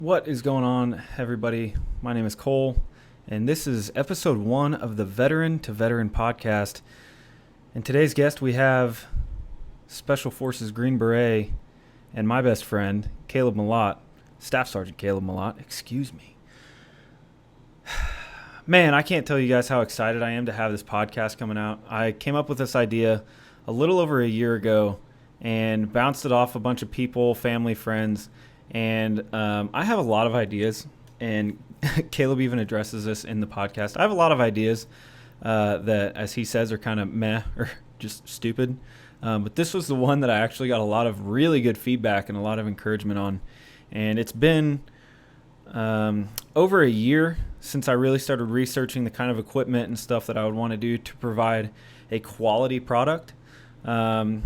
What is going on, everybody? My name is Cole, and this is episode 1 of the Veteran to Veteran podcast. And today's guest, we have Special Forces Green Beret and my best friend, Caleb Malott, Staff Sergeant Caleb Malott. Excuse me. Man, I can't tell you guys how excited I am to have this podcast coming out. I came up with this idea a little over a year ago and bounced it off a bunch of people, family, friends. And I have a lot of ideas, and Caleb even addresses this in the podcast. I have a lot of ideas that, as he says, are kind of meh or just stupid. But this was the one that I actually got a lot of really good feedback and a lot of encouragement on. And it's been over a year since I really started researching the kind of equipment and stuff that I would want to do to provide a quality product. And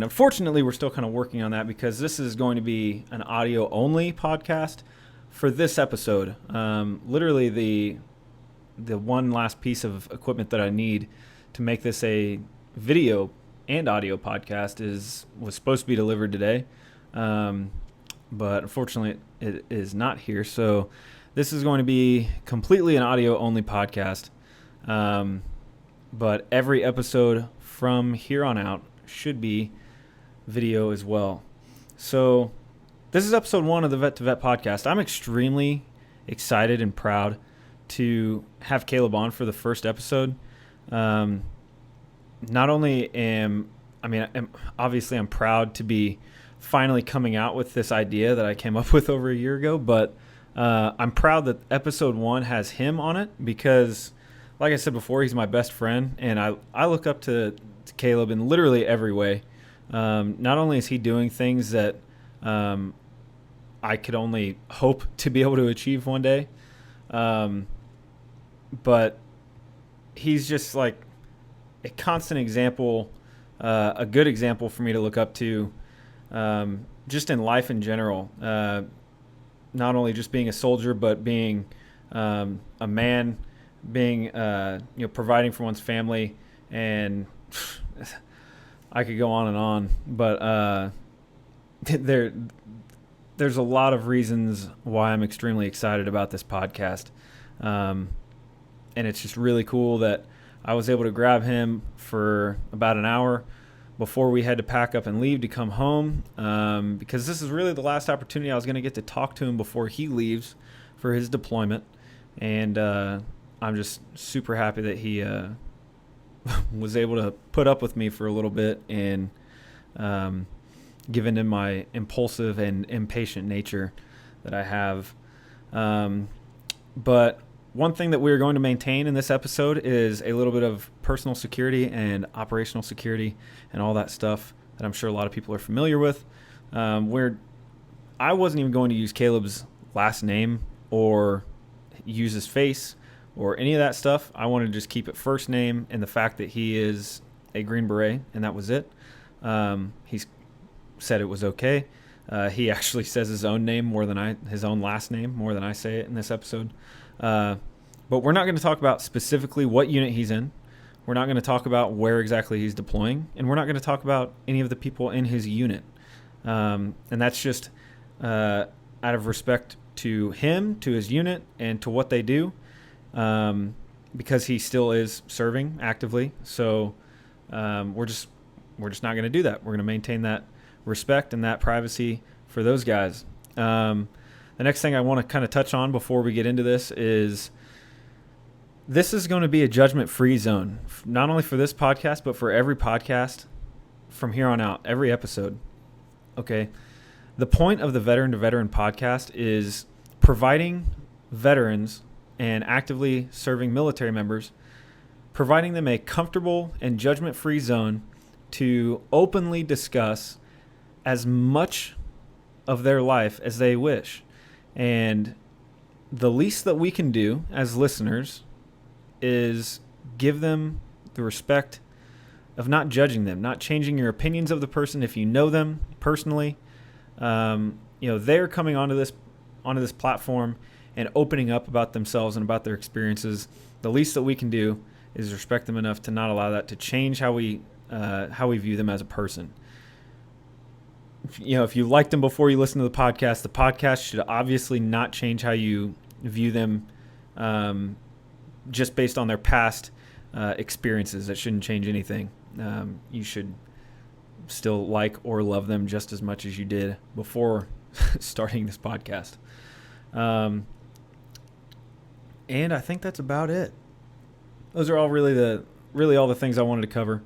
unfortunately, we're still kind of working on that because this is going to be an audio only podcast for this episode. Literally the one last piece of equipment that I need to make this a video and audio podcast was supposed to be delivered today. But unfortunately it is not here. So this is going to be completely an audio only podcast. But every episode from here on out should be video as well. So this is episode 1 of the Vet to Vet podcast. I'm extremely excited and proud to have Caleb on for the first episode. Not only obviously I'm proud to be finally coming out with this idea that I came up with over a year ago, but I'm proud that episode 1 has him on it because, like I said before, he's my best friend, and I look up to Caleb in literally every way. Not only is he doing things that I could only hope to be able to achieve one day, but he's just like a constant example, a good example for me to look up to, just in life in general. Not only just being a soldier, but being a man, being providing for one's family, and I could go on and on, but there's a lot of reasons why I'm extremely excited about this podcast, and it's just really cool that I was able to grab him for about an hour before we had to pack up and leave to come home, because this is really the last opportunity I was going to get to talk to him before he leaves for his deployment. And I'm just super happy that he was able to put up with me for a little bit, and given him my impulsive and impatient nature that I have. But one thing that we're going to maintain in this episode is a little bit of personal security and operational security and all that stuff that I'm sure a lot of people are familiar with. Where I wasn't even going to use Caleb's last name or use his face or any of that stuff. I wanted to just keep it first name and the fact that he is a Green Beret, and that was it. He's said it was okay. He actually says his own name his own last name more than I say it in this episode. But we're not going to talk about specifically what unit he's in. We're not going to talk about where exactly he's deploying, and we're not going to talk about any of the people in his unit. And that's just out of respect to him, to his unit, and to what they do, because he still is serving actively. So we're just not going to do that. We're going to maintain that respect and that privacy for those guys. The next thing I want to kind of touch on before we get into this is going to be a judgment-free zone, not only for this podcast, but for every podcast from here on out, every episode. Okay. The point of the Veteran to Veteran podcast is providing veterans and actively serving military members, providing them a comfortable and judgment-free zone to openly discuss as much of their life as they wish. And the least that we can do as listeners is give them the respect of not judging them, not changing your opinions of the person if you know them personally. They're coming onto this platform and opening up about themselves and about their experiences. The least that we can do is respect them enough to not allow that to change how we view them as a person. if you liked them before you listen to the podcast should obviously not change how you view them, just based on their past experiences. That shouldn't change anything. You should still like or love them just as much as you did before starting this podcast. And I think that's about it. Those are all really all the things I wanted to cover.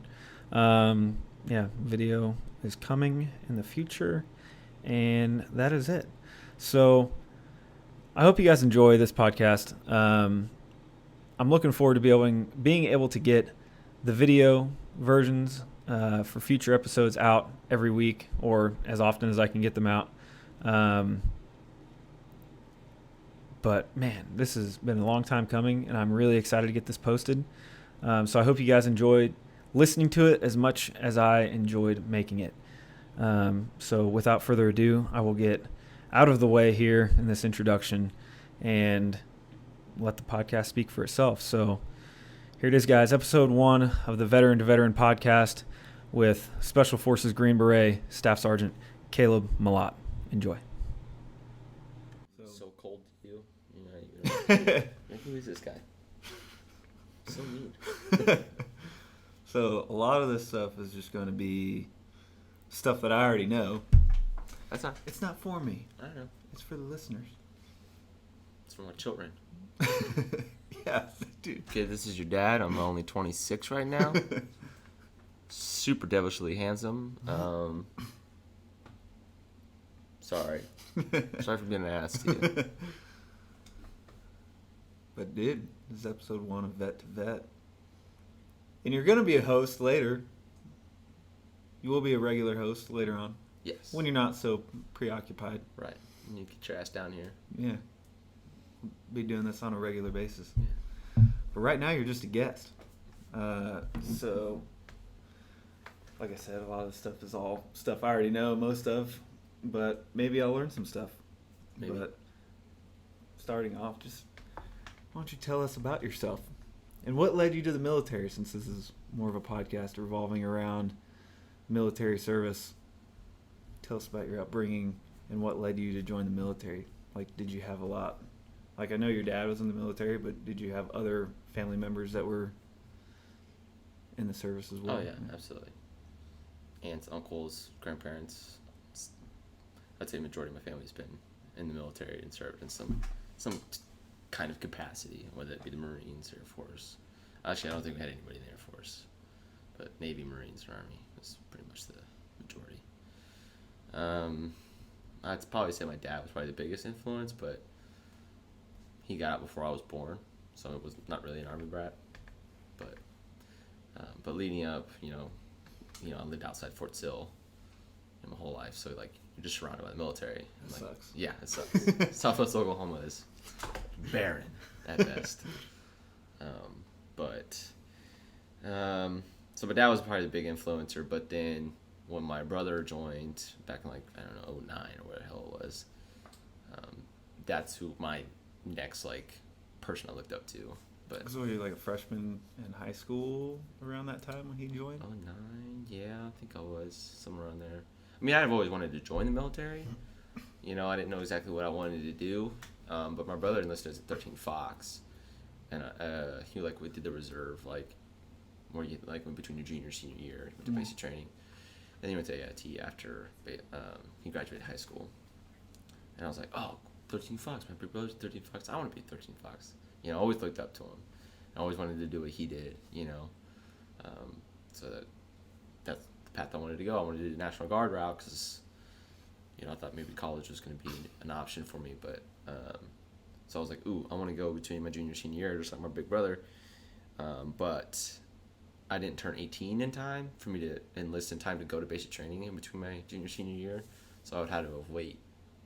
Video is coming in the future, and that is it. So I hope you guys enjoy this podcast. I'm looking forward to being able to get the video versions for future episodes out every week, or as often as I can get them out. But man, this has been a long time coming, and I'm really excited to get this posted. So I hope you guys enjoyed listening to it as much as I enjoyed making it. So without further ado, I will get out of the way here in this introduction and let the podcast speak for itself. So here it is, guys. Episode 1 of the Veteran to Veteran podcast with Special Forces Green Beret Staff Sergeant Caleb Malott. Enjoy. So cold to you. Like, who is this guy? So mean. So a lot of this stuff is just going to be stuff that I already know. It's not for me. I don't know. It's for the listeners. It's for my children. Yeah, dude. Okay, this is your dad. I'm only 26 right now. Super devilishly handsome. Sorry for being an ass to you. But dude, this is episode 1 of Vet to Vet. And you're going to be a host later. You will be a regular host later on. Yes. When you're not so preoccupied. Right. And you get your ass down here. Yeah. Be doing this on a regular basis. Yeah. But right now you're just a guest. So, like I said, a lot of the stuff is all stuff I already know most of. But maybe I'll learn some stuff. Maybe. But starting off, just why don't you tell us about yourself? And what led you to the military, since this is more of a podcast revolving around military service? Tell us about your upbringing and what led you to join the military. Like, did you have a lot? Like, I know your dad was in the military, but did you have other family members that were in the service as well? Oh, yeah, absolutely. Aunts, uncles, grandparents. I'd say the majority of my family's been in the military and served in some kind of capacity, whether it be the Marines, Air Force. Actually, I don't think we had anybody in the Air Force, but Navy, Marines, or Army was pretty much the majority. I'd probably say my dad was probably the biggest influence, but he got out before I was born, so it was not really an Army brat. But leading up, I lived outside Fort Sill my whole life, so like you're just surrounded by the military. That sucks. Yeah, it sucks. Southwest Oklahoma is barren at best. So my dad was probably the big influencer, but then when my brother joined back in 2009 or what the hell it was, that's who my next person I looked up to. But So were you like a freshman in high school around that time when he joined? 2009, yeah, I think I was somewhere around there. I mean, I've always wanted to join the military. I didn't know exactly what I wanted to do, but my brother enlisted as a 13 Fox, and we did the reserve, where you went between your junior and senior year, went to basic training. Then he went to AIT after he graduated high school, and I was like, oh, 13 Fox, my big brother's 13 Fox. I want to be 13 Fox. I always looked up to him. I always wanted to do what he did. So that's the path I wanted to go. I wanted to do the National Guard route because, I thought maybe college was going to be an option for me. But so I was like, ooh, I want to go between my junior and senior year, just like my big brother. But I didn't turn 18 in time for me to enlist in time to go to basic training in between my junior and senior year. So I would have to wait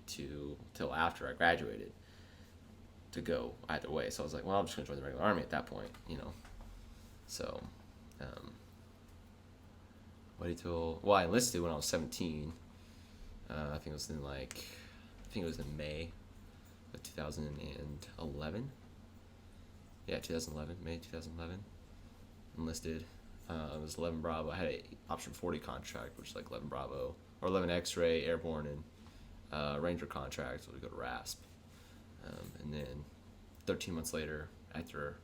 till after I graduated to go either way. So I was like, well, I'm just going to join the regular Army at that point, So, I enlisted when I was 17. I think it was in May of 2011. Yeah, 2011, May 2011. Enlisted. It was 11 Bravo. I had a option 40 contract, which is 11 Bravo, or 11 X-ray, airborne, and Ranger contract. So we go to RASP, and then 13 months later, after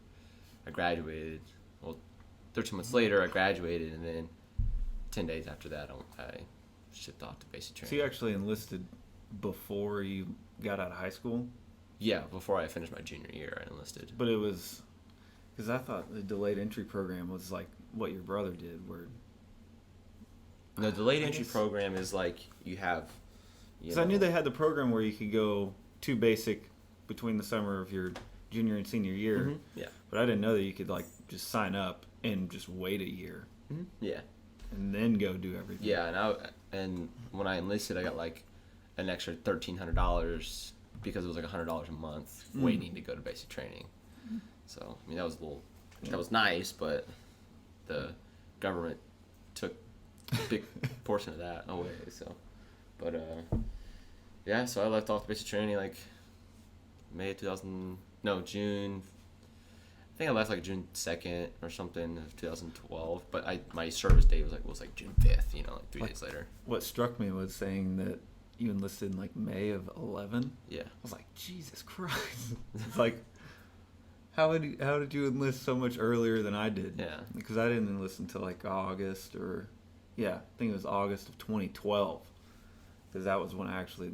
I graduated, 13 months later I graduated, and then 10 days after that I shipped off to basic training. So you actually enlisted before you got out of high school? Yeah, before I finished my junior year, I enlisted. But it was, because I thought the delayed entry program was like what your brother did, where... The delayed entry program is like you have... Because I knew they had the program where you could go to basic between the summer of your junior and senior year. Mm-hmm. Yeah. But I didn't know that you could like just sign up and just wait a year. Mm-hmm. Yeah. And then go do everything. Yeah, and when I enlisted, I got like an extra $1,300 because it was like $100 a month waiting to go to basic training. So I mean that was nice, but the government took a big portion of that away. So, but yeah, so I left off basic training like June. I think I left like June 2nd or something of 2012, but my service date was like June 5th, like 3 days later. What struck me was saying that you enlisted in like May of 11. Yeah. I was like, Jesus Christ. It's like, how did you enlist so much earlier than I did? Yeah. Because I didn't enlist until like August I think it was August of 2012. Because that was when I actually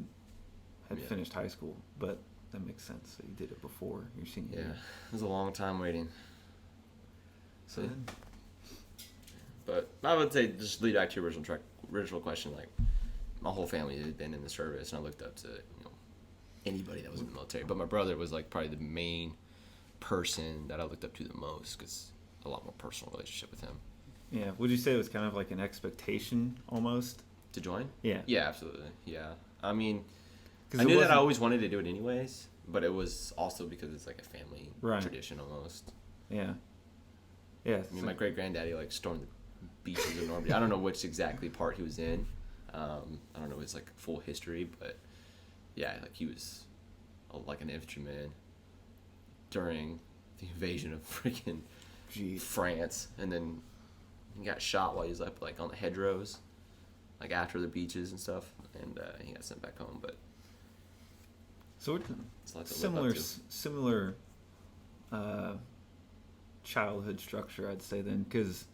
had finished high school. But that makes sense. So you did it before your senior year. It was a long time waiting. So, but I would say, just lead back to your original question, like, my whole family had been in the service, and I looked up to anybody that was in the military. But my brother was like probably the main person that I looked up to the most, because a lot more personal relationship with him. Yeah. Would you say it was kind of like an expectation almost? To join? Yeah. Yeah, absolutely. Yeah. I mean, I knew that I always wanted to do it anyways, but it was also because it's like a family tradition almost. Yeah. Yeah. I mean, my great-granddaddy like stormed the beaches of Normandy. I don't know which exactly part he was in. I don't know his like full history, but yeah, like he was like an infantryman during the invasion of freaking France, and then he got shot while he was up like on the hedgerows, like after the beaches and stuff, and he got sent back home. But so similar childhood structure, I'd say then, because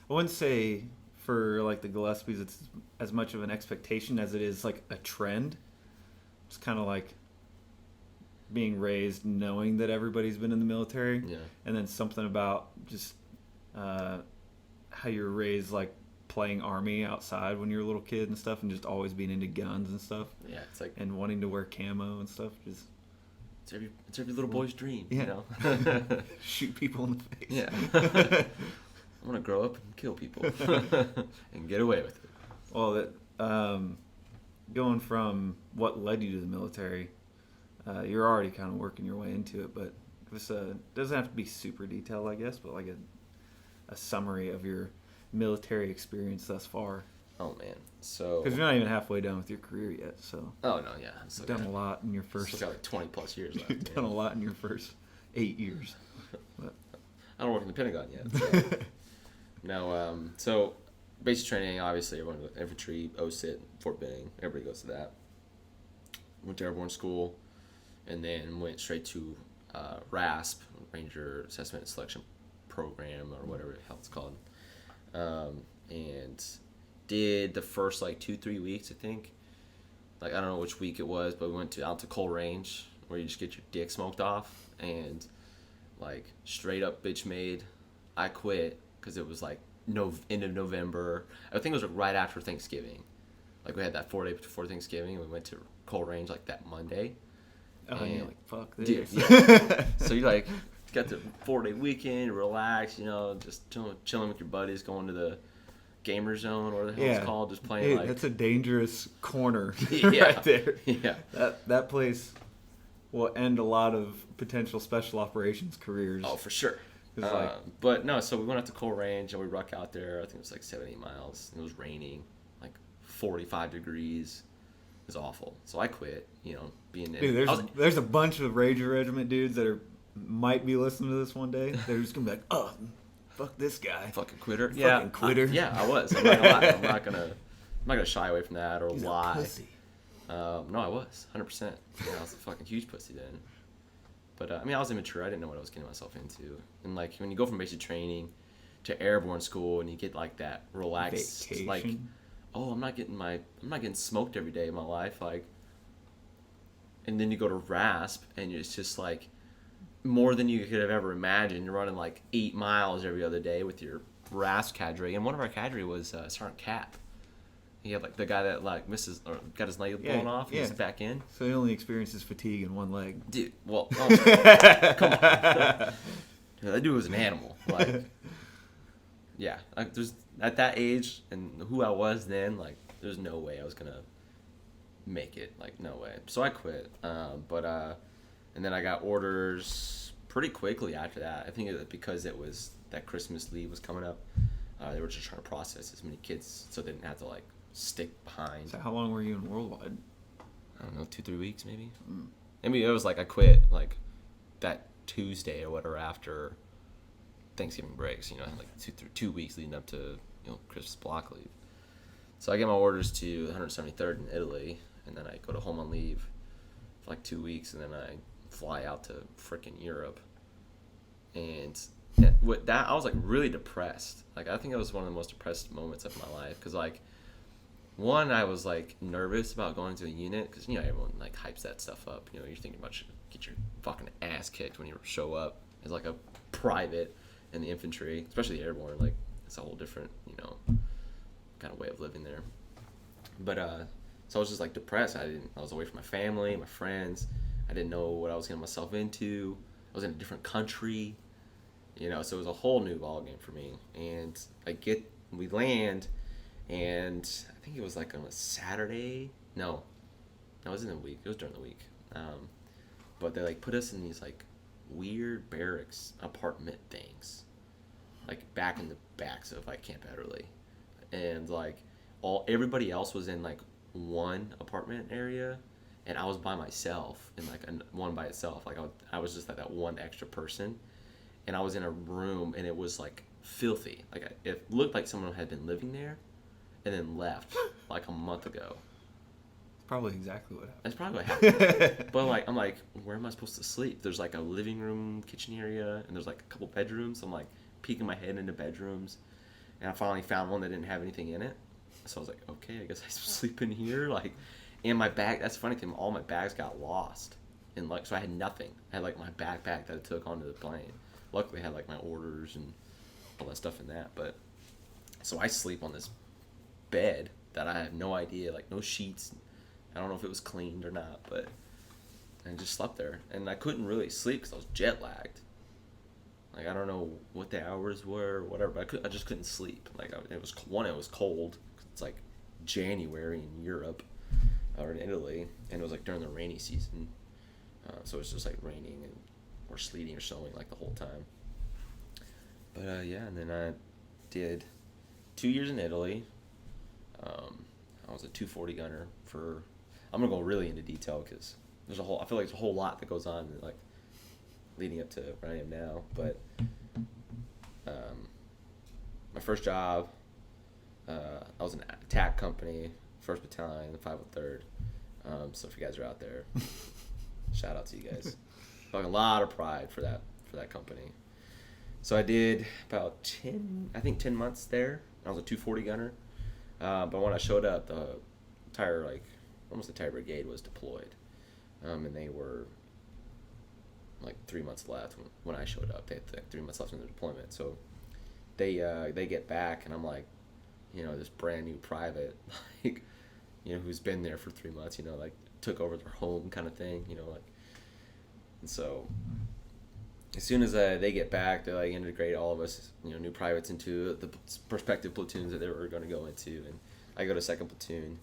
I wouldn't say for like the Gillespies it's as much of an expectation as it is like a trend. It's kind of like being raised knowing that everybody's been in the military, and then something about just how you're raised, like playing army outside when you're a little kid and stuff, and just always being into guns and stuff. Yeah, it's like, and wanting to wear camo and stuff. Just it's every little boy's dream, shoot people in the face. Yeah. I want to grow up and kill people and get away with it. Well, that going from what led you to the military, you're already kind of working your way into it, but this doesn't have to be super detailed, I guess, but like a summary of your military experience thus far. Oh man, so because you're not even halfway done with your career yet, so. Oh no, yeah. You've done a lot in your first. Still got like 20 plus years left. You've done a lot in your first 8 years. But. I don't work in the Pentagon yet. So. No, so basic training, obviously, everyone with infantry, OSIT, Fort Benning, everybody goes to that. Went to airborne school, and then went straight to RASP, Ranger Assessment and Selection Program, or whatever the hell it's called. And did the first like 2-3 weeks, I think. Like, I don't know which week it was, but we went out to Coal Range, where you just get your dick smoked off, and like straight up bitch made. I quit because it was like end of November. I think it was right after Thanksgiving. Like, we had that 4 day before Thanksgiving, and we went to Coal Range like that Monday. Oh, and you're like, fuck this. Dude, yeah. So you like got the 4 day weekend, relax, just chilling with your buddies, going to the gamer zone, or the hell it's called, just playing. Hey, that's a dangerous corner right there. Yeah. That place will end a lot of potential special operations careers. Oh, for sure. But no, so we went out to Coal Range, and we ruck out there. I think it was like 7-8 miles. It was raining, like 45 degrees. It was awful. So I quit, being in. Dude, there's a bunch of Ranger Regiment dudes that might be listening to this one day. They're just going to be like, oh, fuck this guy. Fucking quitter. Fucking quitter. I was. I'm not going to lie. I'm not going to not gonna shy away from that or He's lie. a pussy. No, I was 100%. I was a fucking huge pussy then. But I mean, I was immature. I didn't know what I was getting myself into. And like when you go from basic training to airborne school, and you get like that relaxed, Vacation. like, oh, I'm not getting smoked every day of my life, like. And then you go to RASP, and it's just like more than you could have ever imagined. You're running like 8 miles every other day with your RASP cadre, and one of our cadre was Sergeant Cap. He had like the guy that like misses or got his leg blown off and he's back in. So he only experiences fatigue in one leg. Dude, well, come on. That dude was an animal. Like, yeah, like there's at that age and who I was then, like, there's no way I was gonna make it. Like, no way. So I quit. And then I got orders pretty quickly after that. I think it was because it was that Christmas leave was coming up. They were just trying to process as many kids so they didn't have to like stick behind. So how long were you in worldwide? I don't know, 2-3 weeks maybe. I mean, it was like I quit like that Tuesday or whatever after Thanksgiving breaks. You know, I had like 2 weeks leading up to Christmas block leave. So I get my orders to the 173rd in Italy, and then I go to home on leave for like 2 weeks, and then I fly out to frickin' Europe. And with that, I was like really depressed. Like I think it was one of the most depressed moments of my life because like. One, I was like nervous about going to a unit because everyone like hypes that stuff up. You're thinking about get your fucking ass kicked when you show up as like a private in the infantry, especially the airborne. Like it's a whole different kind of way of living there. But so I was just like depressed. I was away from my family, my friends. I didn't know what I was getting myself into. I was in a different country, so it was a whole new ballgame for me. And we land. And I think it was like on a Saturday. No, it wasn't in the week. It was during the week. But they like put us in these like weird barracks apartment things, like back in the backs of like Camp Ederle, and like everybody else was in like one apartment area, and I was by myself in like one by itself. Like I was just like that one extra person, and I was in a room, and it was like filthy. Like it looked like someone had been living there. And then left like a month ago. Probably exactly what happened. That's probably what happened. But like, I'm like, where am I supposed to sleep? There's like a living room, kitchen area, and there's like a couple bedrooms. I'm like peeking my head into bedrooms, and I finally found one that didn't have anything in it. So I was like, okay, I guess I sleep in here. Like, and my bag. That's the funny thing. All my bags got lost, and like, so I had nothing. I had like my backpack that I took onto the plane. Luckily, I had like my orders and all that stuff in that. But so I sleep on this bed that I have no idea, like no sheets. I don't know if it was cleaned or not, but I just slept there, and I couldn't really sleep because I was jet lagged. Like I don't know what the hours were or whatever, but I just couldn't sleep. Like it was cold. It's like January in Europe or in Italy, and it was like during the rainy season, so it's just like raining or sleeting or snowing like the whole time. But yeah, and then I did 2 years in Italy. I was a 240 gunner for. I'm gonna go really into detail because I feel like there's a whole lot that goes on like leading up to where I am now. But my first job, I was in an attack company, 1st Battalion, 503rd. So if you guys are out there, shout out to you guys. Like a lot of pride for that company. So I did about 10 months there. I was a 240 gunner. But when I showed up, almost the entire brigade was deployed, and they were like 3 months left when I showed up. They had like 3 months left in their deployment, so they get back, and I'm like, this brand new private, like, who's been there for 3 months, like took over their home kind of thing, like, and so. As soon as they get back, they like integrate all of us, new privates into the prospective platoons that they were going to go into, and I go to 2nd platoon,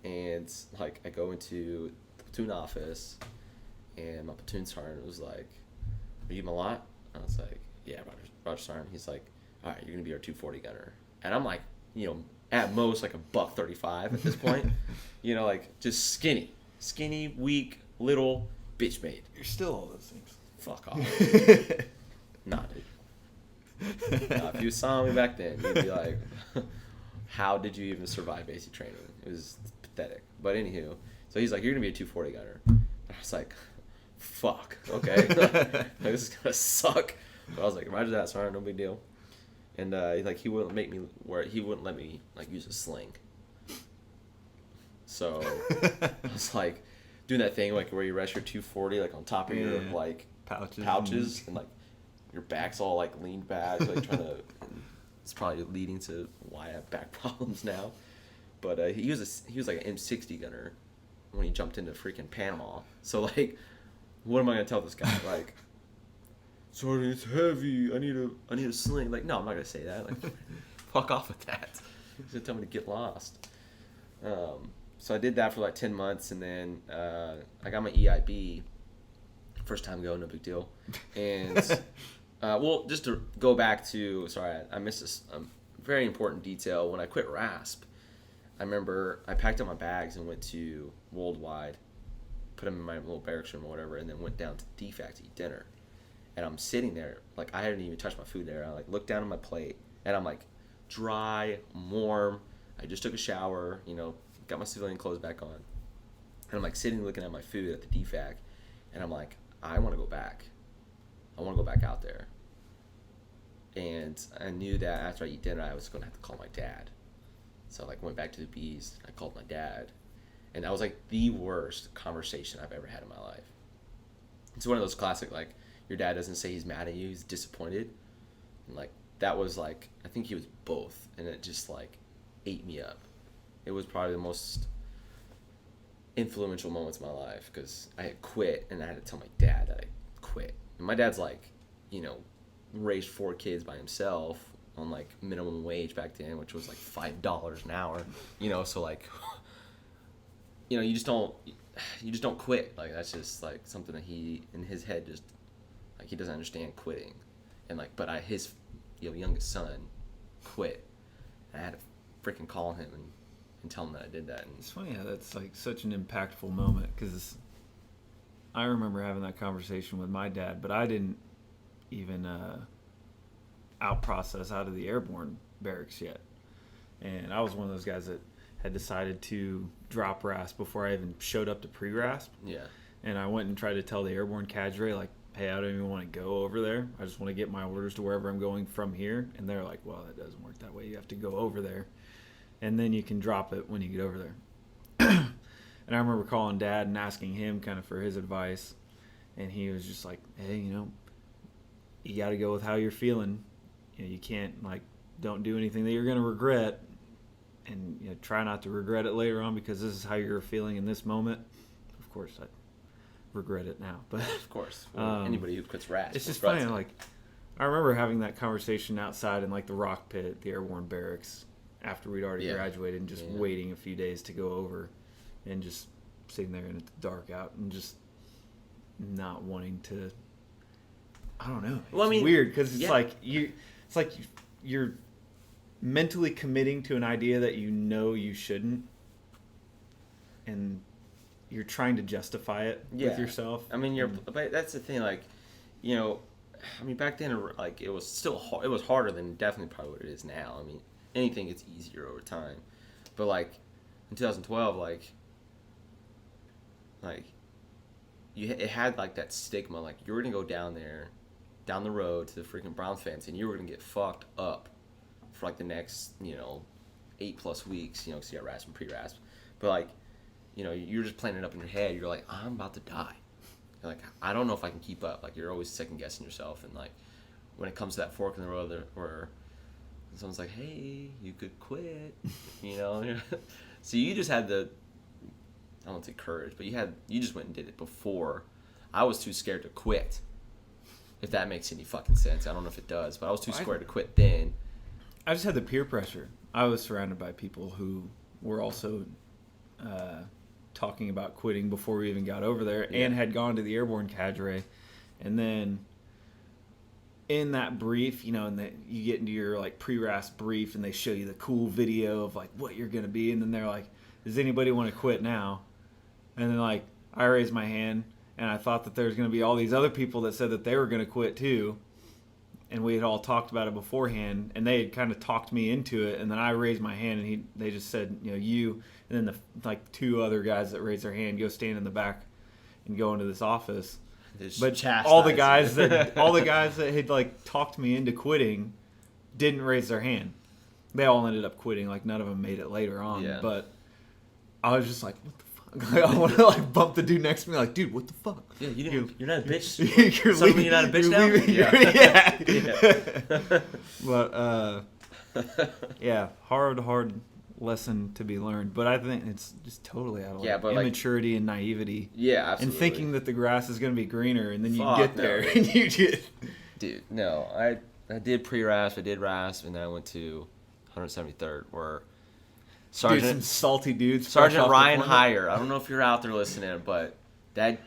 and like I go into the platoon office, and my platoon sergeant was like, "Are you Malat?" I was like, "Yeah, Roger Sergeant." He's like, "All right, you're gonna be our 240 gunner," and I'm like, at most like a $135 at this point, like just skinny, weak, little. Bitch made. You're still all those things. Fuck off. Nah, dude. If you saw me back then, you'd be like, how did you even survive basic training? It was pathetic. But anywho, so he's like, you're gonna be a 240 gunner. I was like, fuck, okay, like, this is gonna suck. But I was like, Roger that, sorry, no big deal. And he wouldn't let me like use a sling. So I was like doing that thing like where you rest your 240 like on top of your like pouches and like your back's all like leaned back, like trying to. It's probably leading to why I have back problems now. But he was like an M60 gunner when he jumped into freaking Panama. So like, what am I gonna tell this guy? Like, sorry, it's heavy. I need a sling. Like, no, I'm not gonna say that. Like, fuck off with that. He's gonna tell me to get lost. So I did that for like 10 months, and then I got my EIB. First time go, no big deal. And well, just to go back to, sorry, I missed this very important detail. When I quit RASP, I remember I packed up my bags and went to Worldwide, put them in my little barracks room or whatever, and then went down to DFAC to eat dinner. And I'm sitting there, like I hadn't even touched my food there. I like look down at my plate, and I'm like dry, warm. I just took a shower, got my civilian clothes back on. And I'm like sitting looking at my food at the DFAC, and I'm like, I want to go back. I want to go back out there. And I knew that after I eat dinner, I was going to have to call my dad. So I like went back to the bees. I called my dad, and that was like the worst conversation I've ever had in my life. It's one of those classic like your dad doesn't say he's mad at you, he's disappointed. And like that was like I think he was both, and it just like ate me up. It was probably the most influential moments of my life because I had quit and I had to tell my dad that I quit. And my dad's like, raised 4 kids by himself on like minimum wage back then, which was like $5 an hour, so like, you just don't quit. Like that's just like something that he in his head just like he doesn't understand quitting, and like but his youngest son quit, and I had to freaking call him and tell him that I did that. And it's funny how that's like such an impactful moment because I remember having that conversation with my dad, but I didn't even out of the airborne barracks yet, and I was one of those guys that had decided to drop RASP before I even showed up to pre-RASP. Yeah. And I went and tried to tell the airborne cadre like, hey, I don't even want to go over there. I just want to get my orders to wherever I'm going from here. And they're like, well, that doesn't work that way. You have to go over there, and then you can drop it when you get over there. And I remember calling Dad and asking him kind of for his advice, and he was just like, hey, you got to go with how you're feeling. You can't like don't do anything that you're going to regret, and try not to regret it later on because this is how you're feeling in this moment. Of course, I regret it now, but of course, anybody who quits RASP. It's just funny. Like I remember having that conversation outside in like the rock pit at the airborne barracks after we'd already graduated, and just waiting a few days to go over, and just sitting there in the dark out and just not wanting to. I don't know. It's weird because it's like you're mentally committing to an idea that you shouldn't, and you're trying to justify it with yourself. I mean, but that's the thing. Like, back then, like it was still it was harder than definitely probably what it is now. I mean, anything gets easier over time, but like in 2012, it had like that stigma. Like you were gonna go down the road to the freaking brown fence, and you were gonna get fucked up for like the next 8+ weeks. Because you got RASP and pre-RASP, but like you're just planning it up in your head. You're like, I'm about to die. You're like, I don't know if I can keep up. Like you're always second guessing yourself, and like when it comes to that fork in the road where someone's like, hey, you could quit, so you just had the, I don't say courage, but you just went and did it before. I was too scared to quit, if that makes any fucking sense. I don't know if it does, but I was too scared to quit then. I just had the peer pressure. I was surrounded by people who were also talking about quitting before we even got over there, and had gone to the airborne cadre. And then in that brief, and that you get into your like pre-RASP brief, and they show you the cool video of like what you're gonna be, and then they're like, does anybody want to quit now? And then like I raised my hand, and I thought that there's gonna be all these other people that said that they were gonna quit too. and we had all talked about it beforehand, and they had kind of talked me into it, and then I raised my hand, and they just said, you, and then the 2 other guys that raised their hand go stand in the back and go into this office. But all the guys that had like talked me into quitting didn't raise their hand. They all ended up quitting. Like none of them made it later on. Yeah. But I was just like, what the fuck? Like, I want to like bump the dude next to me. Like, dude, what the fuck? Yeah, you're not a bitch. You're not a bitch now. Yeah. But yeah, hard lesson to be learned. But I think it's just totally out of immaturity and naivety. Yeah, absolutely. And thinking that the grass is going to be greener, and then you get there and you just. Dude, no, I did pre-RASP, I did RASP, and then I went to 173rd, where some salty dudes. Sergeant Ryan Heyer. I don't know if you're out there listening, but that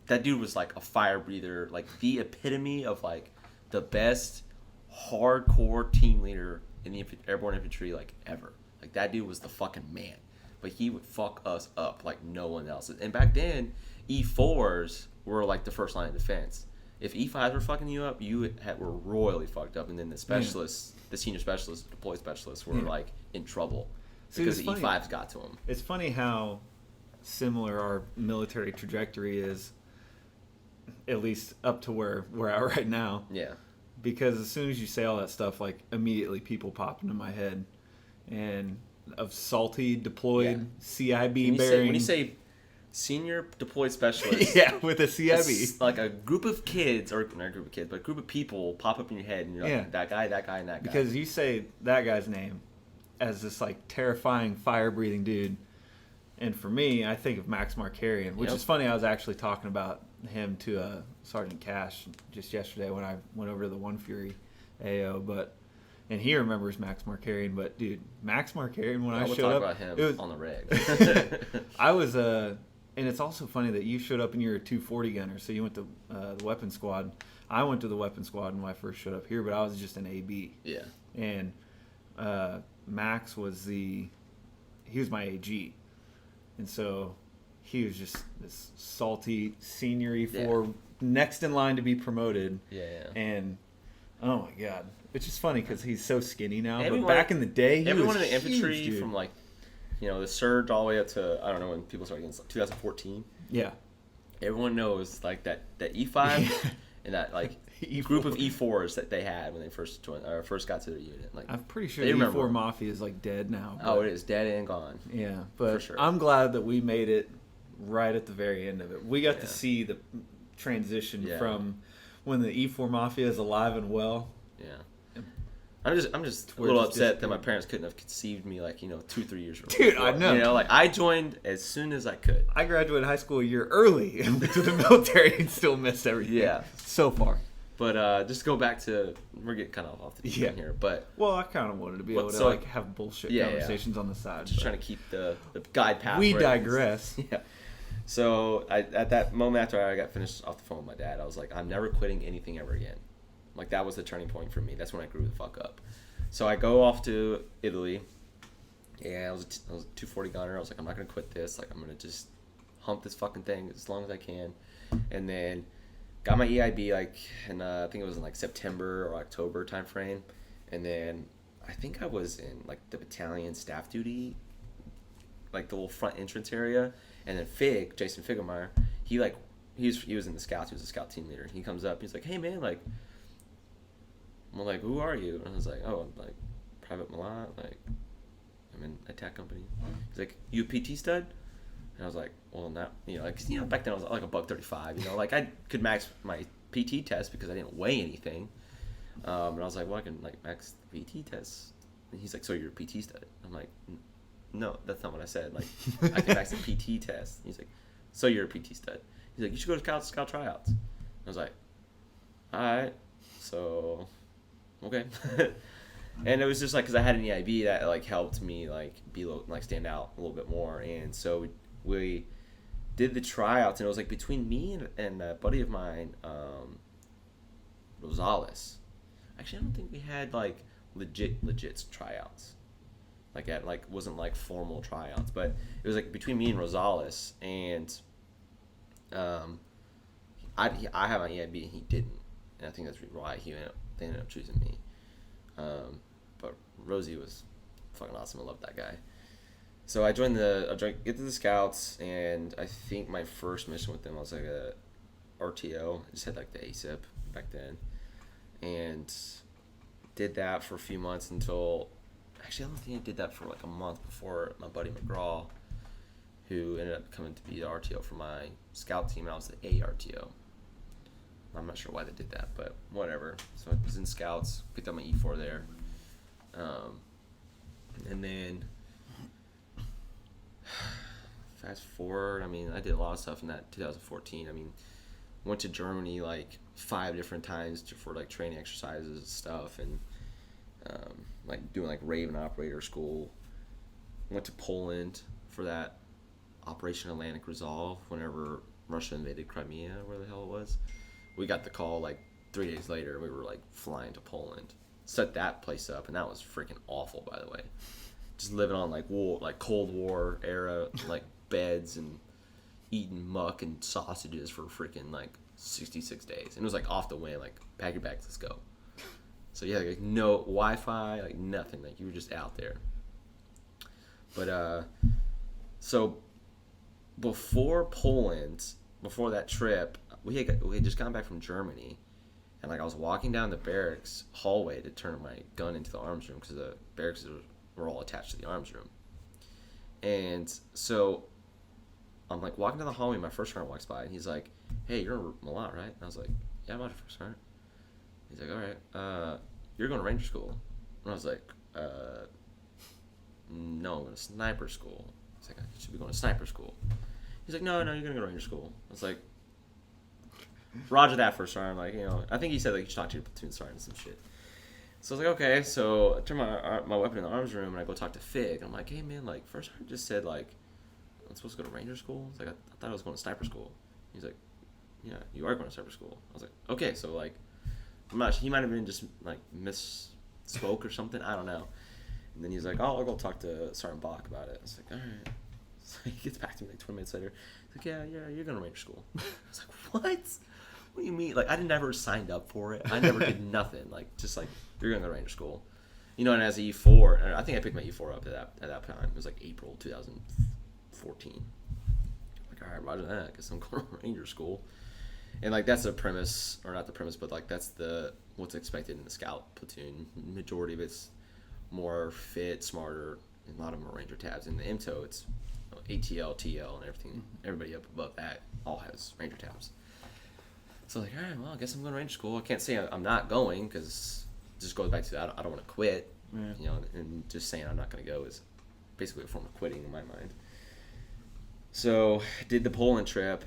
dude was like a fire breather, like the epitome of like the best hardcore team leader in the airborne infantry like ever. Like that dude was the fucking man. But he would fuck us up like no one else. And back then, E4s were like the first line of defense. If E5s were fucking you up, you were royally fucked up. And then the specialists, the senior specialists, deployed specialists were like in trouble. Because the E5s got to them. It's funny how similar our military trajectory is, at least up to where we're at right now. Yeah. Because as soon as you say all that stuff, like immediately people pop into my head, and of salty deployed CIB bearing. When you say senior deployed specialist, yeah, with a CIB, like a group of kids, or not a group of kids, but a group of people pop up in your head, and you're like that guy, and that guy. Because you say that guy's name as this like terrifying fire breathing dude, and for me, I think of Max Markarian, which is funny. I was actually talking about him to Sergeant Cash just yesterday when I went over to the One Fury AO, and he remembers Max Markarian. But dude, Max Markarian, when I showed up, about him, it was on the rig. I was and it's also funny that you showed up and you're a 240 gunner, so you went to the weapon squad. I went to the weapon squad when I first showed up here, but I was just an AB. Yeah. And Max was he was my AG, and so he was just this salty senior E4, next in line to be promoted. Yeah. And oh my god, it's just funny because he's so skinny now. But back in the day, he everyone was in the infantry huge, from like, the surge all the way up to I don't know when people started getting 2014. Yeah. Everyone knows like that E5 and that like E4. Group of E4s that they had when they first joined or first got to their unit. Like I'm pretty sure the E4 Mafia is like dead now. Oh, it is dead and gone. Yeah, but for sure. I'm glad that we made it right at the very end of it. We got to see the transition from when the E4 Mafia is alive and well. Yeah. I'm just a little upset that my parents couldn't have conceived me like 2-3 years ago. Dude, I know. Like I joined as soon as I could. I graduated high school a year early and went to the military and still missed everything. Yeah, so far. But just go back to we're getting kind of off the deep end here. But I kind of wanted to be able to like have bullshit conversations on the side. Just trying to keep the guide path. We digress. Yeah. So at that moment after I got finished off the phone with my dad, I was like, I'm never quitting anything ever again. Like that was the turning point for me. That's when I grew the fuck up. So I go off to Italy, and I was a 240 gunner. I was like, I'm not gonna quit this. Like I'm gonna just hump this fucking thing as long as I can. And then got my EIB like in I think it was in like September or October time frame. And then I think I was in like the battalion staff duty, like the little front entrance area. And then Jason Figgemeyer, he was in the scouts. He was a scout team leader. He comes up. He's like, hey man, like. I'm like, who are you? And I was like, oh, I'm like Private Milan, like I'm in attack company. He's like, you a PT stud? And I was like, well, not, like, back then I was like a $135, like I could max my PT test because I didn't weigh anything. And I was like, well, I can like max PT test. And he's like, so you're a PT stud? I'm like, no, that's not what I said. Like, I can max the PT test. And he's like, so you're a PT stud? He's like, you should go to scout tryouts. And I was like, all right, so. Okay. And it was just like because I had an EIB that like helped me like stand out a little bit more, and so we did the tryouts, and it was like between me and a buddy of mine, Rosales. Actually, I don't think we had like legit tryouts, wasn't like formal tryouts, but it was like between me and Rosales, and I have an EIB and he didn't. And I think that's why he they ended up choosing me. But Rosie was fucking awesome. I loved that guy. So I get to the Scouts, and I think my first mission with them was like a RTO. I just had like the ASIP back then, and did that for a few months until, actually I don't think I did that for like a month before my buddy McGraw, who ended up coming to be the RTO for my Scout team, and I was the ARTO. I'm not sure why they did that, but whatever. So I was in Scouts, picked up my E4 there, and then fast forward, I mean, I did a lot of stuff in that 2014. I mean, went to Germany like 5 different times for like training exercises and stuff, and like doing like Raven operator school. Went to Poland for that Operation Atlantic Resolve whenever Russia invaded Crimea, where the hell it was. We got the call like 3 days later. We were like flying to Poland, set that place up, and that was freaking awful, by the way. Just living on like Cold War era like beds and eating muck and sausages for freaking like 66 days. And it was like off the whim, like pack your bags, let's go. So yeah, like no Wi-Fi, like nothing. Like you were just out there. But so before Poland, before that trip, we had just gotten back from Germany, and like I was walking down the barracks hallway to turn my gun into the arms room because the barracks were all attached to the arms room. And so I'm like walking down the hallway, my first sergeant walks by, and he's like, "Hey, you're in Milan, right?" And I was like, "Yeah, I'm not a first sergeant." He's like, "All right, you're going to Ranger school." And I was like, "No, I'm going to sniper school." He's like, "You should be going to sniper school." He's like, "No, you're going to go to Ranger school." I was like, "Roger that, first sergeant." Like, I think he said like you should talk to your platoon sergeant and some shit. So I was like, okay. So I turn my weapon in the arms room, and I go talk to Fig. I'm like, "Hey man, like first sergeant just said like I'm supposed to go to Ranger school." It's like I thought I was going to sniper school. He's like, "Yeah, you are going to sniper school." I was like, "Okay." So like, he might have been just like misspoke or something. I don't know. And then he's like, "Oh, I'll go talk to Sergeant Bach about it." I was like, "All right." So he gets back to me like 20 minutes later. He's like, "Yeah, you're going to Ranger school." I was like, "What? What do you mean?" Like, I never signed up for it. I never did nothing. Like, just like, you're going to go to Ranger school. And as an E4, I think I picked my E4 up at that time. It was like April 2014. Like, all right, roger that. I guess I'm going to Ranger school. And like, that's the premise, or not the premise, but like, that's what's expected in the Scout platoon. Majority of it's more fit, smarter, and a lot of them are Ranger tabs. In the MTO, it's ATL, TL, and everything. Everybody up above that all has Ranger tabs. So like, all right, well, I guess I'm going to Ranger school. I can't say I'm not going, because it just goes back to that. I don't want to quit. Yeah. And just saying I'm not going to go is basically a form of quitting in my mind. So did the Poland trip.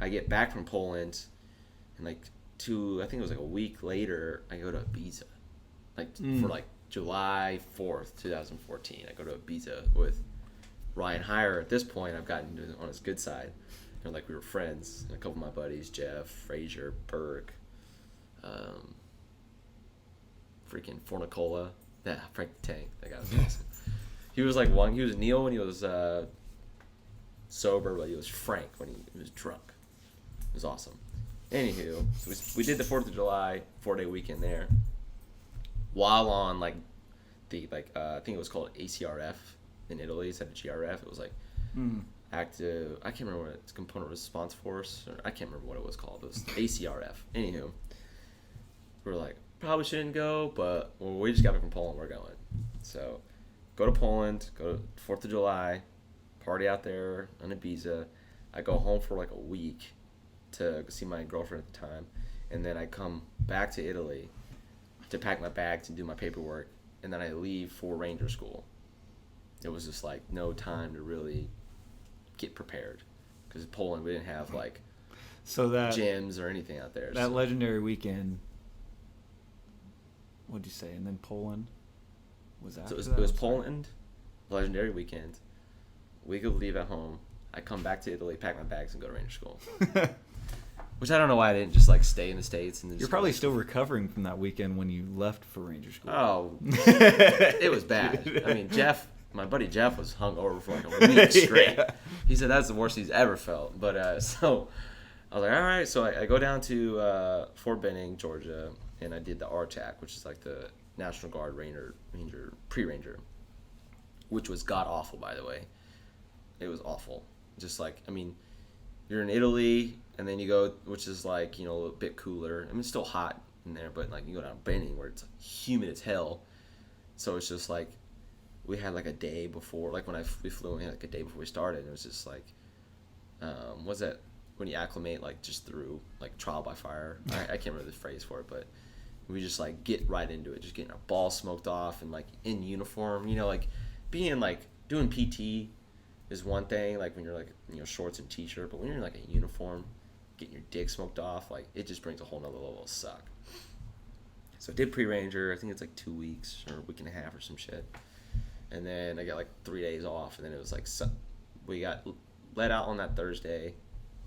I get back from Poland, and like I think it was like a week later, I go to Ibiza, for like July 4th, 2014. I go to Ibiza with Ryan Heyer. At this point, I've gotten on his good side. Like we were friends. And a couple of my buddies, Jeff, Frazier, Berg, freaking Fornicola. Yeah, Frank the Tank. That guy was awesome. He was like he was Neil when he was sober, but he was Frank when he was drunk. It was awesome. Anywho, so we did the 4th of July 4-day weekend there. While on like I think it was called ACRF in Italy instead of GRF. It was like active. I can't remember what it's component response force. Or I can't remember what it was called. It was ACRF. Anywho, we were like, probably shouldn't go, but we just got back from Poland. We're going. So go to Poland. Go to 4th of July. Party out there on Ibiza. I go home for like a week to see my girlfriend at the time, and then I come back to Italy to pack my bags and do my paperwork, and then I leave for Ranger school. It was just like no time to really get prepared, because in Poland we didn't have like gyms or anything out there. That legendary weekend. What'd you say? And then Poland was after that? It was Poland, legendary weekend. Week of leave at home. I come back to Italy, pack my bags, and go to Ranger school. Which I don't know why I didn't just like stay in the States. And then you're probably still recovering from that weekend when you left for Ranger school. Oh, it was bad. I mean, my buddy Jeff was hungover for like a week straight. Yeah. He said that's the worst he's ever felt. But so I was like, all right. So I go down to Fort Benning, Georgia, and I did the RTAC, which is like the National Guard Ranger pre-ranger, which was god awful, by the way. It was awful. Just like, I mean, you're in Italy, and then you go, which is like, you know, a bit cooler. I mean, it's still hot in there, but like you go down Benning where it's humid as hell. So it's just like, we had like a day before, like when we flew, we had like a day before we started, and it was just like, what's that, when you acclimate like just through like trial by fire? I can't remember the phrase for it, but we just like get right into it, just getting our balls smoked off and like in uniform, you know, like being like doing PT is one thing, like when you're like, you know, shorts and t-shirt, but when you're in like a uniform, getting your dick smoked off, like it just brings a whole nother level of suck. So I did pre-ranger, I think it's like 2 weeks or a week and a half or some shit. And then I got like 3 days off, and then it was like, we got let out on that Thursday.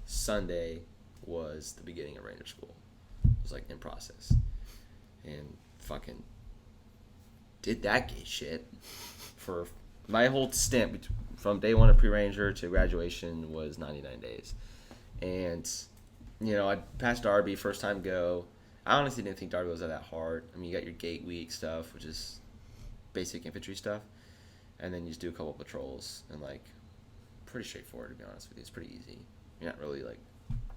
Sunday was the beginning of Ranger School. It was like in process. And fucking did that gay shit for my whole stint from day one of pre-ranger to graduation was 99 days. And, you know, I passed Darby first time go. I honestly didn't think Darby was that hard. I mean, you got your gate week stuff, which is basic infantry stuff. And then you just do a couple of patrols, and like pretty straightforward, to be honest with you. It's pretty easy. You're not really like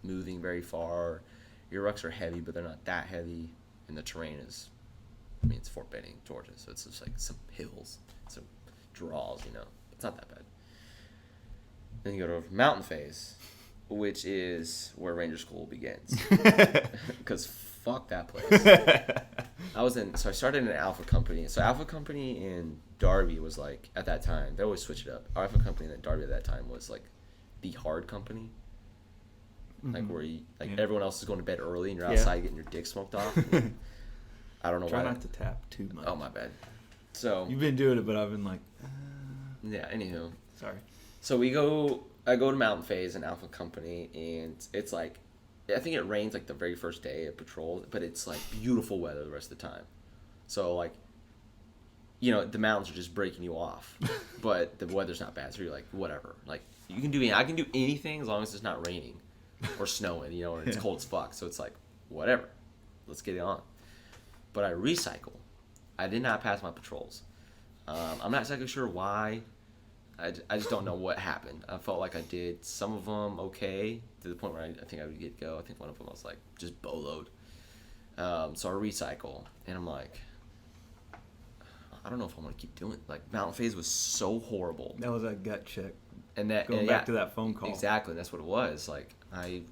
moving very far. Your rucks are heavy, but they're not that heavy, and the terrain is, I mean, it's Fort Benning, Georgia, so it's just like some hills, some draws, you know. It's not that bad. Then you go to mountain phase, which is where Ranger School begins, because fuck that place. I started in an Alpha Company. So Alpha Company in Darby was like, at that time, they always switch it up. Alpha Company in Darby at that time was like the hard company. Mm-hmm. Like where you, like everyone else is going to bed early and you're outside getting your dick smoked off. I don't know why. Try not to tap too much. Oh, my bad. So you've been doing it, but I've been like, yeah, anywho. Sorry. So I go to mountain phase in Alpha Company, and it's like, I think it rains like the very first day of patrol, but it's like beautiful weather the rest of the time. So like, you know, the mountains are just breaking you off, but the weather's not bad. So you're like, whatever. Like I can do anything as long as it's not raining or snowing, you know, or it's cold as fuck. So it's like, whatever, let's get it on. But I recycle. I did not pass my patrols. I'm not exactly sure why. I just don't know what happened. I felt like I did some of them okay, to the point where I think I would get go. I think one of them was like just boloed. So I recycle, and I'm like, I don't know if I want to keep doing it. Like mountain phase was so horrible. That was a gut check. And that going back to that phone call. Exactly, that's what it was. Like I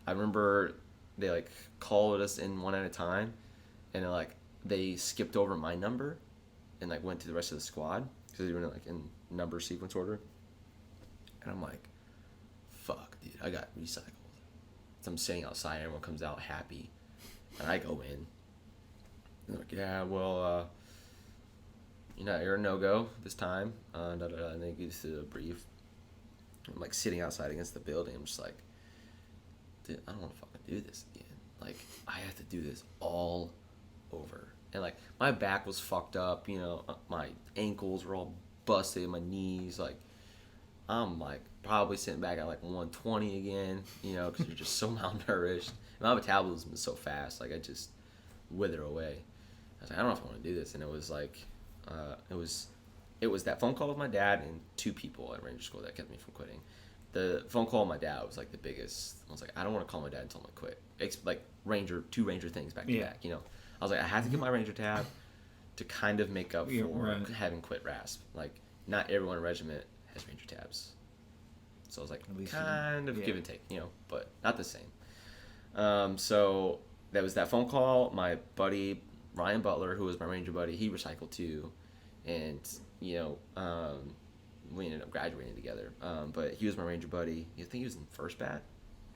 remember they like called us in one at a time, and they skipped over my number, and like went to the rest of the squad because they were like in number sequence order. And I'm like, fuck, dude, I got recycled. So I'm sitting outside, everyone comes out happy, and I go in. And they're like, yeah, well, you're a no-go this time. And they give us the brief. I'm like sitting outside against the building. I'm just like, dude, I don't want to fucking do this again. Like, I have to do this all over. And like, my back was fucked up, you know, my ankles were all busted, my knees, like, I'm like probably sitting back at like 120 again, you know, because you're just so malnourished. My metabolism is so fast, like I just wither away. I was like, I don't know if I want to do this. And it was like, it was that phone call with my dad and 2 people at Ranger School that kept me from quitting. The phone call with my dad was like the biggest. I was like, I don't want to call my dad and tell him to quit. Like 2 Ranger things back to back, you know. I was like, I have to get my Ranger tab to kind of make up for having quit RASP. Like, not everyone in regiment has Ranger tabs. So I was like, kind of give and take, you know, but not the same. So that was that phone call. My buddy, Ryan Butler, who was my Ranger buddy, he recycled too. And, you know, we ended up graduating together. But he was my Ranger buddy. I think he was in 1st Bat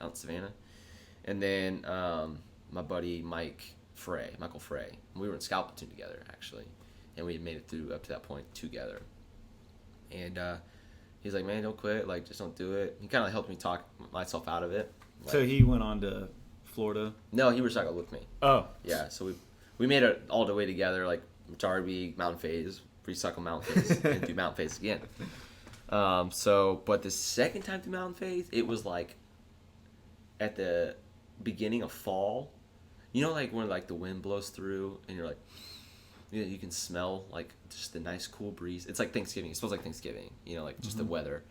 out in Savannah. And then my buddy Michael Frey. We were in scout platoon together, actually. And we had made it through up to that point together. And he's like, man, don't quit. Like, just don't do it. He kind of helped me talk myself out of it. Like, so he went on to Florida? No, he recycled with me. Oh. Yeah, so we made it all the way together, like Darby, mountain phase, recycle mountain phase, and do mountain phase again. But the second time through mountain phase, it was like at the beginning of fall, You know, like when like the wind blows through and you're like, you can smell like just the nice cool breeze. It's like Thanksgiving. It smells like Thanksgiving. You know, like just the weather.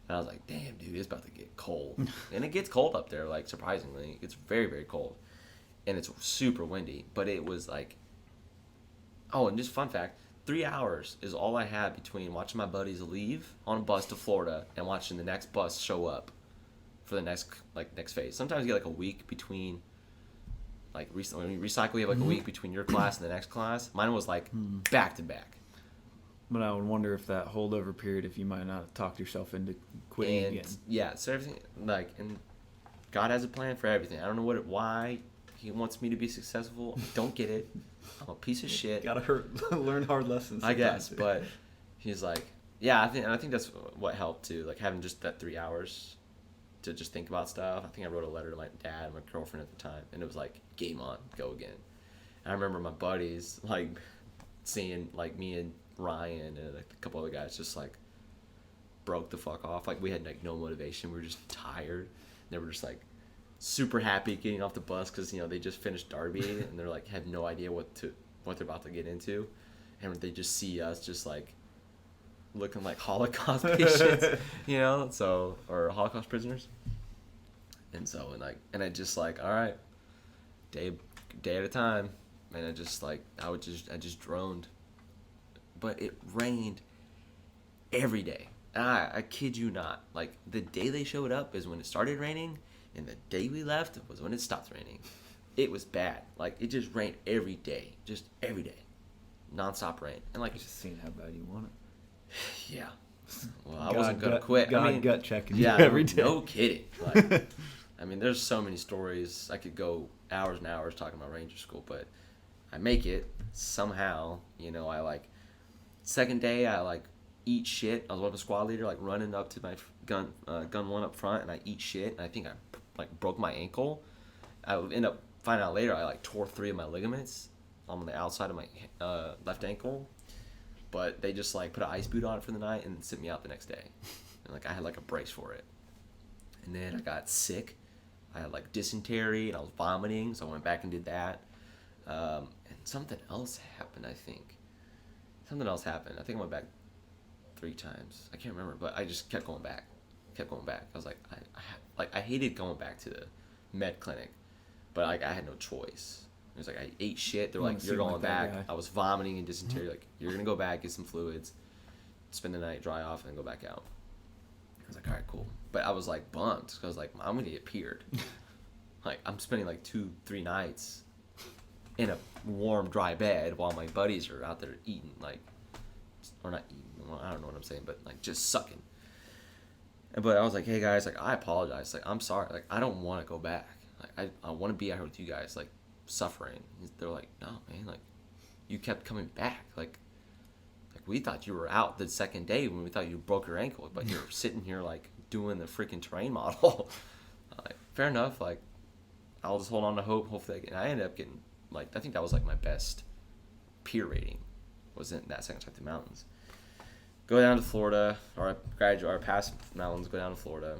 And I was like, damn, dude, it's about to get cold. And it gets cold up there, like surprisingly. It's very, very cold. And it's super windy. But it was like, oh, and just fun fact, 3 hours is all I had between watching my buddies leave on a bus to Florida and watching the next bus show up for the next phase. Sometimes you get like a week between, like when you recycle, you have like a week between your class and the next class. Mine was like back to back. But I would wonder if that holdover period, if you might not have talked yourself into quitting again. Yeah, so everything, like, and God has a plan for everything. I don't know why He wants me to be successful. I don't get it. I'm a piece of shit. Gotta learn hard lessons. I guess, but He's like, yeah, I think that's what helped too. Like having just that 3 hours to just think about stuff. I think I wrote a letter to my dad and my girlfriend at the time, and it was like, game on, go again. And I remember my buddies like seeing like me and Ryan and like a couple other guys just like broke the fuck off. Like we had like no motivation. We were just tired. They were just like super happy getting off the bus because they just finished Derby and they're like have no idea what they're about to get into, and they just see us just like looking like Holocaust patients, so, or Holocaust prisoners. And so, and I just like, all right, day at a time. And I just like, I just droned. But it rained every day. And I kid you not, like the day they showed up is when it started raining, and the day we left was when it stopped raining. It was bad. Like it just rained every day, just every day, nonstop rain. And like, just seeing how bad you want it. Yeah. Well, I wasn't gonna quit. Gut checking you yeah, every day. No kidding. Like, I mean, there's so many stories. I could go hours and hours talking about Ranger School, but I make it somehow. I like second day I like eat shit. I was with a squad leader, like running up to my gun one up front, and I eat shit. And I think I like broke my ankle. I would end up finding out later I like tore 3 of my ligaments on the outside of my left ankle. But they just like put an ice boot on it for the night and sent me out the next day. And like I had like a brace for it. And then I got sick. I had like dysentery and I was vomiting, so I went back and did that. And something else happened, I think. I think I went back 3 times. I can't remember, but I just kept going back. I was like, I hated going back to the med clinic, but like I had no choice. It was like I ate shit. They're like, you're going back. I was vomiting and dysentery. Like, you're going to go back, get some fluids, spend the night, dry off, and then go back out. I was like, all right, cool. But I was like bummed because I was like, I'm going to get peered. Like, I'm spending like 2-3 nights in a warm, dry bed while my buddies are out there eating, like, or not eating, I don't know what I'm saying, but like just sucking. But I was like, hey guys, like, I apologize. Like, I'm sorry. Like, I don't want to go back. Like, I want to be out here with you guys. Like, suffering. They're like, no man, like you kept coming back, like we thought you were out the second day when we thought you broke your ankle, but you're sitting here like doing the freaking terrain model. Like, fair enough, like I'll just hold on to hope. Hopefully and I ended up getting like, I think that was like my best peer rating was in that second trip to the mountains. Go down to Florida, or I graduate or pass mountains, go down to Florida,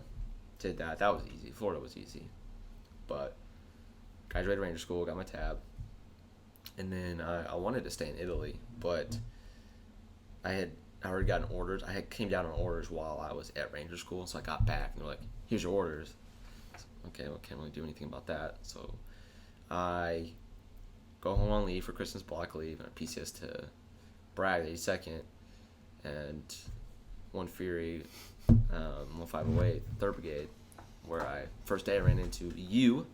did that was easy. Florida was easy, but graduated Ranger School, got my tab, and then I wanted to stay in Italy, but I already gotten orders. Came down on orders while I was at Ranger School, so I got back, and they're like, here's your orders. Okay, well, can't really do anything about that, so I go home on leave for Christmas block leave, and I PCS to Bragg, the 82nd, and 1 Fury, 1508, 3rd Brigade, where first day I ran into you.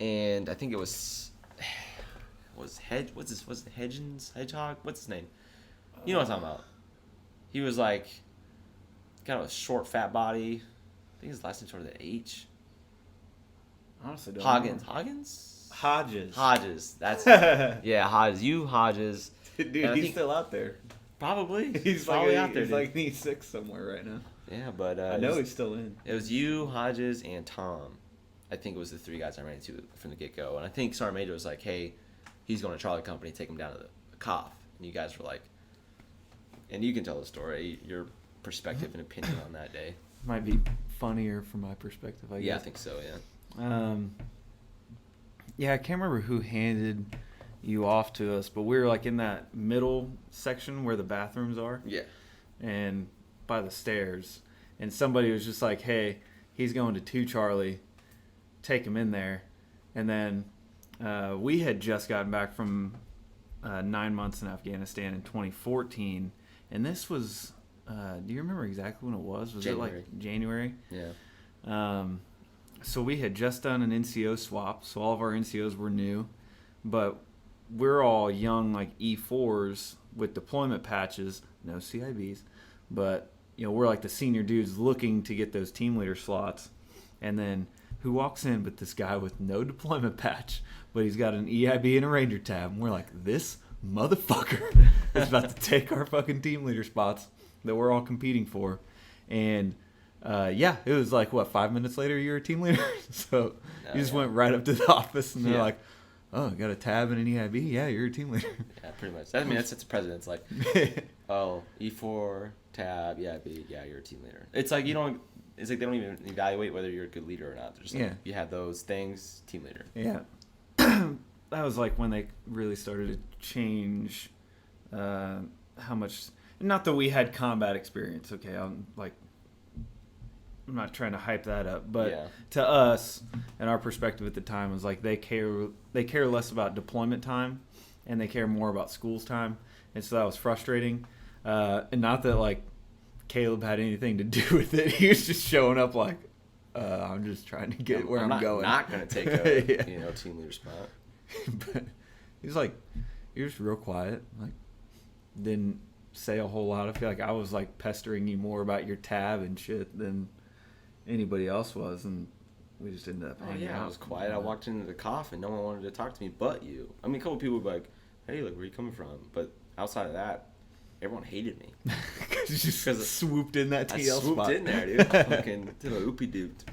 And I think it was Hedgehog? What's his name? You know what I'm talking about. He was like kind of a short, fat body. I think his last name started with an H. Honestly, don't Hodges. That's yeah, Hodges. You Hodges. Dude, he's still out there. Probably. He's probably like, out there. He's like he's 6 somewhere right now. Yeah, but I know he's still in. It was you, Hodges, and Tom. I think it was the 3 guys I ran into from the get-go. And I think Sergeant Major was like, hey, he's going to Charlie Company, take him down to the COF. And you guys were like, and you can tell the story, your perspective and opinion on that day. Might be funnier from my perspective, I guess. Yeah, I think so, yeah. Yeah, I can't remember who handed you off to us, but we were like in that middle section where the bathrooms are. Yeah. And by the stairs. And somebody was just like, hey, he's going to 2 Charlie. Take him in there. And then we had just gotten back from 9 months in Afghanistan in 2014. And this was, do you remember exactly when it was? Was January. it like January? Yeah. So we had just done an NCO swap. So all of our NCOs were new. But we're all young, like E4s with deployment patches, no CIBs. But, we're like the senior dudes looking to get those team leader slots. And then who walks in but this guy with no deployment patch, but he's got an EIB and a Ranger tab. And we're like, this motherfucker is about to take our fucking team leader spots that we're all competing for. And, it was like, 5 minutes later you were a team leader? So you just went right up to the office and they're like, oh, got a tab and an EIB? Yeah, you're a team leader. Yeah, pretty much. That's the president's like, oh, E4, tab, EIB, yeah, you're a team leader. It's like it's like they don't even evaluate whether you're a good leader or not. They're just like, you have those things, team leader. Yeah. That was like when they really started to change how much, not that we had combat experience, okay, I'm not trying to hype that up, but to us and our perspective at the time was like they care less about deployment time and they care more about school's time, and so that was frustrating. And not that like Caleb had anything to do with it. He was just showing up like, I'm just trying to get where I'm going. I'm not going to take a team leader spot. But he's like, you're just real quiet. Like, didn't say a whole lot. I feel like I was like pestering you more about your tab and shit than anybody else was, and we just ended up hanging out. I was quiet. I walked into the coffin. No one wanted to talk to me but you. I mean, a couple people would be like, hey, like, where are you coming from? But outside of that, everyone hated me. Because you just swooped in that TL spot. I swooped in there, dude. Fucking did a oopie-dooped.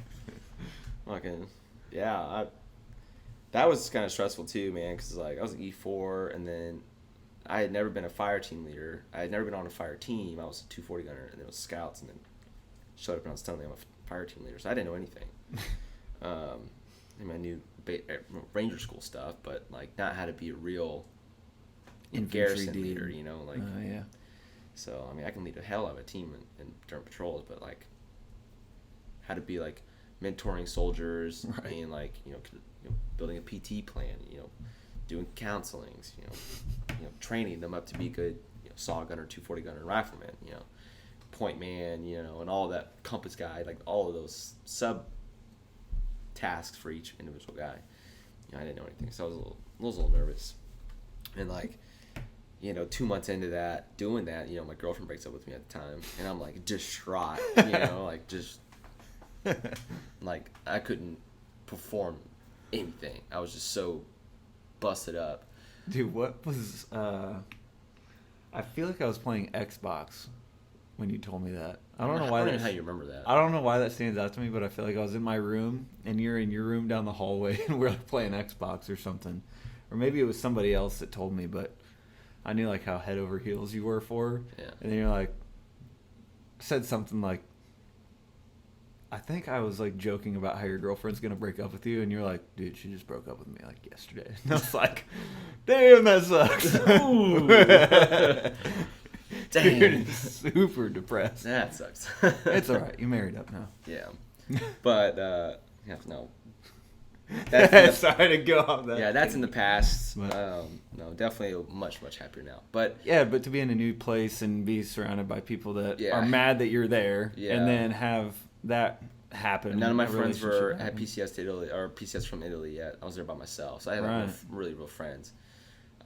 Fucking, yeah. That was kind of stressful too, man, because like I was an E4, and then I had never been a fire team leader. I had never been on a fire team. I was a 240 gunner, and then it was scouts, and then showed up and I was telling them I'm a fire team leader. So I didn't know anything. I knew Ranger school stuff, but like not how to be a real garrison leader, like. Yeah. So I mean, I can lead a hell of a team during patrols, but like how to be like mentoring soldiers, right. and like building a PT plan, doing counselings, training them up to be good saw gunner, 240 gunner, rifleman, point man, and all that compass guy, like all of those sub tasks for each individual guy. I didn't know anything, so I was a little nervous, and like 2 months into that, doing that, my girlfriend breaks up with me at the time, and I'm like distraught, like just like I couldn't perform anything. I was just so busted up. Dude, what was I feel like I was playing Xbox when you told me that. I don't know why. I don't know how you remember that. I don't know why that stands out to me, but I feel like I was in my room and you're in your room down the hallway and we're like playing Xbox or something. Or maybe it was somebody else that told me, but I knew like how head over heels you were for her. Yeah. And then you're like, said something like, I think I was like joking about how your girlfriend's gonna break up with you, and you're like, dude, she just broke up with me like yesterday. And I was like, damn, that sucks. Dang. Dude, super depressed. That sucks. It's all right. You married up now. Yeah. But no. Sorry to go off that. Yeah, that's in the past. But, no, definitely much happier now. But yeah, but to be in a new place and be surrounded by people that are mad that you're there, and then have that happen. None of my friends had PCS to Italy or PCS from Italy yet. I was there by myself, so I had like really real friends.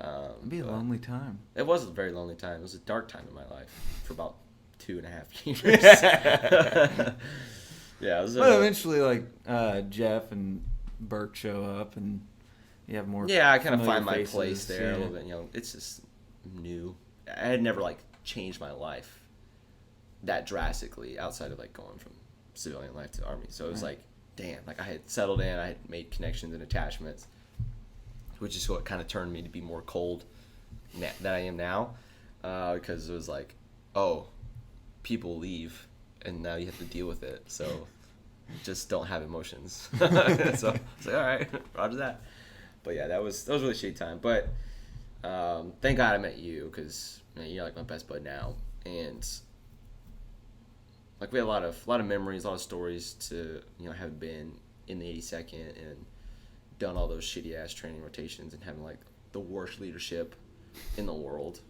It'd be a lonely time. It was a very lonely time. It was a dark time in my life for about 2.5 years. Yeah, it was. But eventually, like Jeff and Burke show up, and you have more. Yeah, I kind of find my faces, place there a little bit. It's just new. I had never like changed my life that drastically outside of like going from civilian life to Army. So it was like, damn, like I had settled in, I had made connections and attachments, which is what kind of turned me to be more cold than I am now, because it was like, oh, people leave, and now you have to deal with it. So just don't have emotions. So it's like, all right, roger that. But yeah, that was really shitty time. But thank God I met you, because you're like my best bud now, and like we had a lot of memories, a lot of stories to have been in the 82nd and done all those shitty ass training rotations and having like the worst leadership in the world.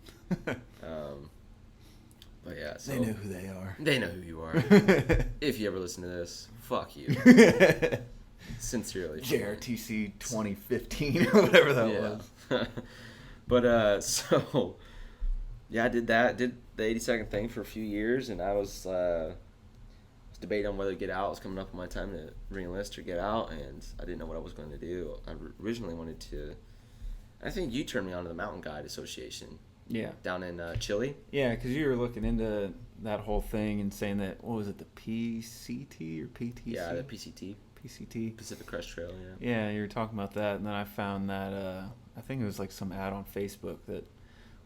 But yeah, so They know who they are. They know who you are. If you ever listen to this, fuck you. Sincerely. JRTC 2015 or whatever that was. But so yeah, I did the 82nd thing for a few years, and I was debating on whether to get out. It was coming up on my time to re-enlist or get out, and I didn't know what I was going to do. I originally wanted to. I think you turned me on to the Mountain Guide Association. Yeah. Down in Chile. Yeah, because you were looking into that whole thing and saying that, what was it, the PCT or PTC? Yeah, the PCT. PCT. Pacific Crest Trail, yeah. Yeah, you were talking about that, and then I found that, I think it was like some ad on Facebook that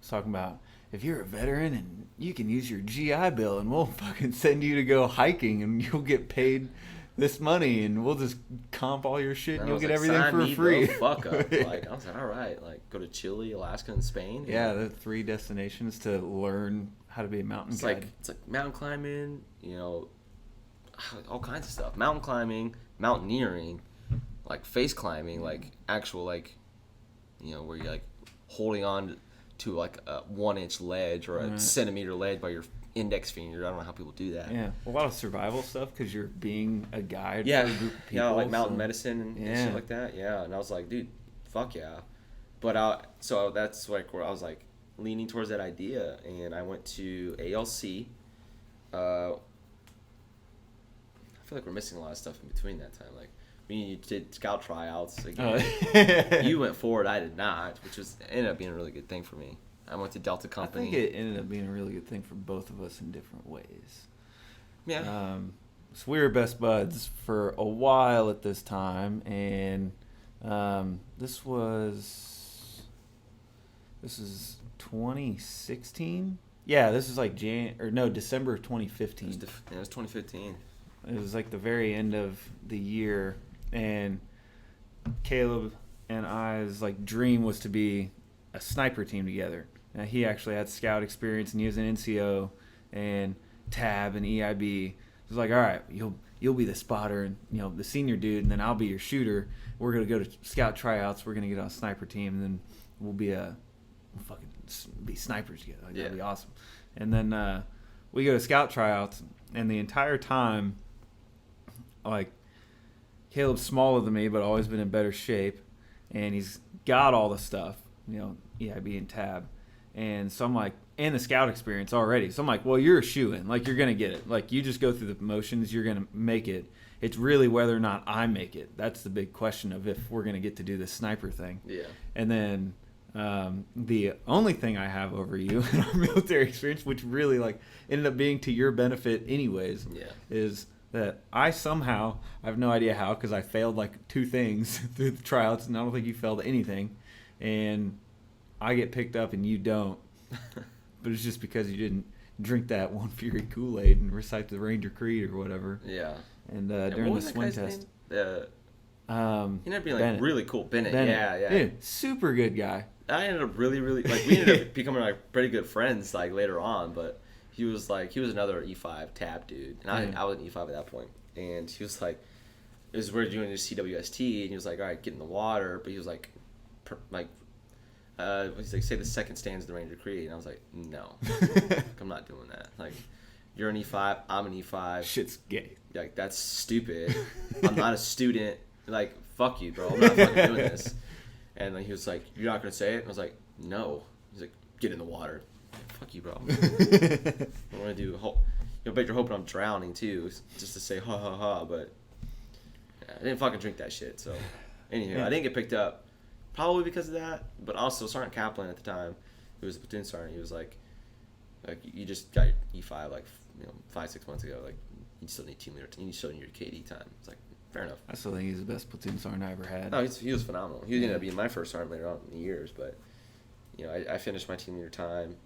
was talking about, if you're a veteran and you can use your GI Bill and we'll fucking send you to go hiking and you'll get paid this money and we'll just comp all your shit and you'll get everything for free. Fuck up. Like, I was like, all right, like go to Chile, Alaska, and Spain. Yeah, the 3 destinations to learn how to be a mountain guide. It's like mountain climbing, all kinds of stuff. Mountain climbing, mountaineering, like face climbing, like actual where you're like holding on to like a 1-inch ledge or a centimeter ledge by your index finger. I don't know how people do that. Yeah, a lot of survival stuff because you're being a guide for a group of people. Yeah, like mountain medicine and shit like that. Yeah, and I was like, dude, fuck yeah. But so that's like where I was like leaning towards that idea, and I went to ALC. I feel like we're missing a lot of stuff in between that time. Like, you did scout tryouts. Again. You went forward, I did not, which ended up being a really good thing for me. I went to Delta Company. I think it ended up being a really good thing for both of us in different ways. Yeah. So we were best buds for a while at this time, and this is 2016. Yeah, this is like December of 2015. It was 2015. It was like the very end of the year, and Caleb and I's like dream was to be a sniper team together. Now, he actually had scout experience, and he was an NCO and tab and EIB. It was like, all right, you'll be the spotter and the senior dude, and then I'll be your shooter. We're gonna go to scout tryouts. We're gonna get on a sniper team, and then we'll fucking be snipers together. Like, that'd be awesome. And then we go to scout tryouts, and the entire time, like, Caleb's smaller than me, but always been in better shape, and he's got all the stuff, EIB and tab. And so I'm like, and the scout experience already. So I'm like, well, you're a shoo-in. Like, you're going to get it. Like, you just go through the motions. You're going to make it. It's really whether or not I make it. That's the big question of if we're going to get to do this sniper thing. Yeah. And then the only thing I have over you in our military experience, which really, like, ended up being to your benefit anyways, is that I somehow, I have no idea how, because I failed, like, 2 things through the tryouts, and I don't think you failed anything. And I get picked up and you don't. But it's just because you didn't drink that One Fury Kool-Aid and recite the Ranger Creed or whatever. Yeah. And during the swim test. He ended up being like Bennett. really cool. Bennett. Yeah. Dude, super good guy. I ended up really, really, like, we ended up becoming like pretty good friends like later on, but he was another E5 tab dude. And I was an E5 at that point. And he was like, it was weird doing his CWST, and he was like, all right, get in the water. But he was like, he's like, say the second stanza of the Ranger Creed, and I was like, no, I'm not doing that. Like, you're an E5, I'm an E5. Shit's gay. Like, that's stupid. I'm not a student. Like, fuck you, bro. I'm not fucking doing this. And then he was like, you're not gonna say it? And I was like, no. He's like, get in the water. Like, fuck you, bro. I'm gonna do. Bet you're hoping I'm drowning too, just to say ha ha ha. But yeah, I didn't fucking drink that shit. So, anyway, I didn't get picked up. Probably because of that, but also Sergeant Kaplan at the time, who was a platoon sergeant, he was like you just got your E5 like 5-6 months ago, like you still need team leader, you still need your KD time. It's like, fair enough. I still think he's the best platoon sergeant I ever had. No, he was phenomenal. He ended up being my first sergeant later on in the years, but I finished my team leader time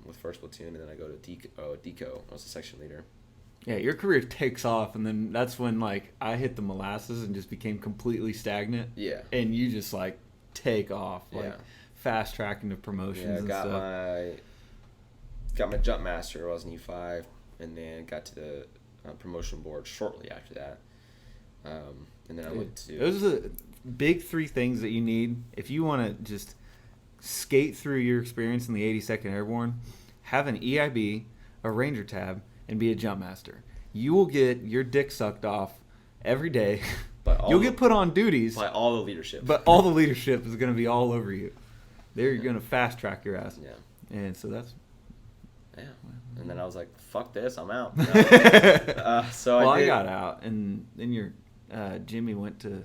with first platoon, and then I go to DECO. I was a section leader. Yeah, your career takes off, and then that's when, like, I hit the molasses and just became completely stagnant. Yeah. And you just, like, take off, like Yeah. fast tracking to promotions. Yeah, and got stuff. my jump master. I was an E5, and then got to the promotion board shortly after that. And then I went to. Those are the big 3 things that you need if you want to just skate through your experience in the 82nd Airborne. Have an EIB, a Ranger tab, and be a jump master. You will get your dick sucked off every day. You'll get put on duties. By all the leadership. But all the leadership is going to be all over you. They're going to fast track your ass. Yeah. And so that's. Yeah. And then I was like, fuck this, I'm out. So well, I got out, and then your Jimmy went to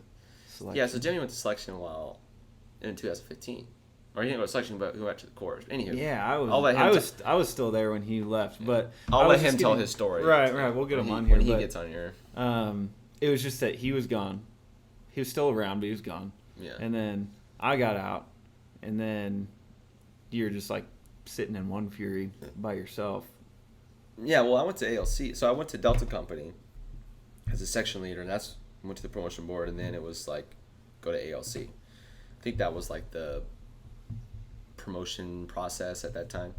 selection. Yeah, so Jimmy went to selection in 2015. Or he didn't go to selection, but he went to the course. Anywho. Yeah, I was still there when he left, but I'll let him tell his story. Right. We'll get him on here when he gets on here. It was just that he was gone. He was still around, but he was gone. Yeah. And then I got out, and then you're just like sitting in one fury by yourself. Yeah, well, I went to ALC. So I went to Delta Company as a section leader, and went to the promotion board, and then it was like go to ALC. I think that was like the promotion process at that time.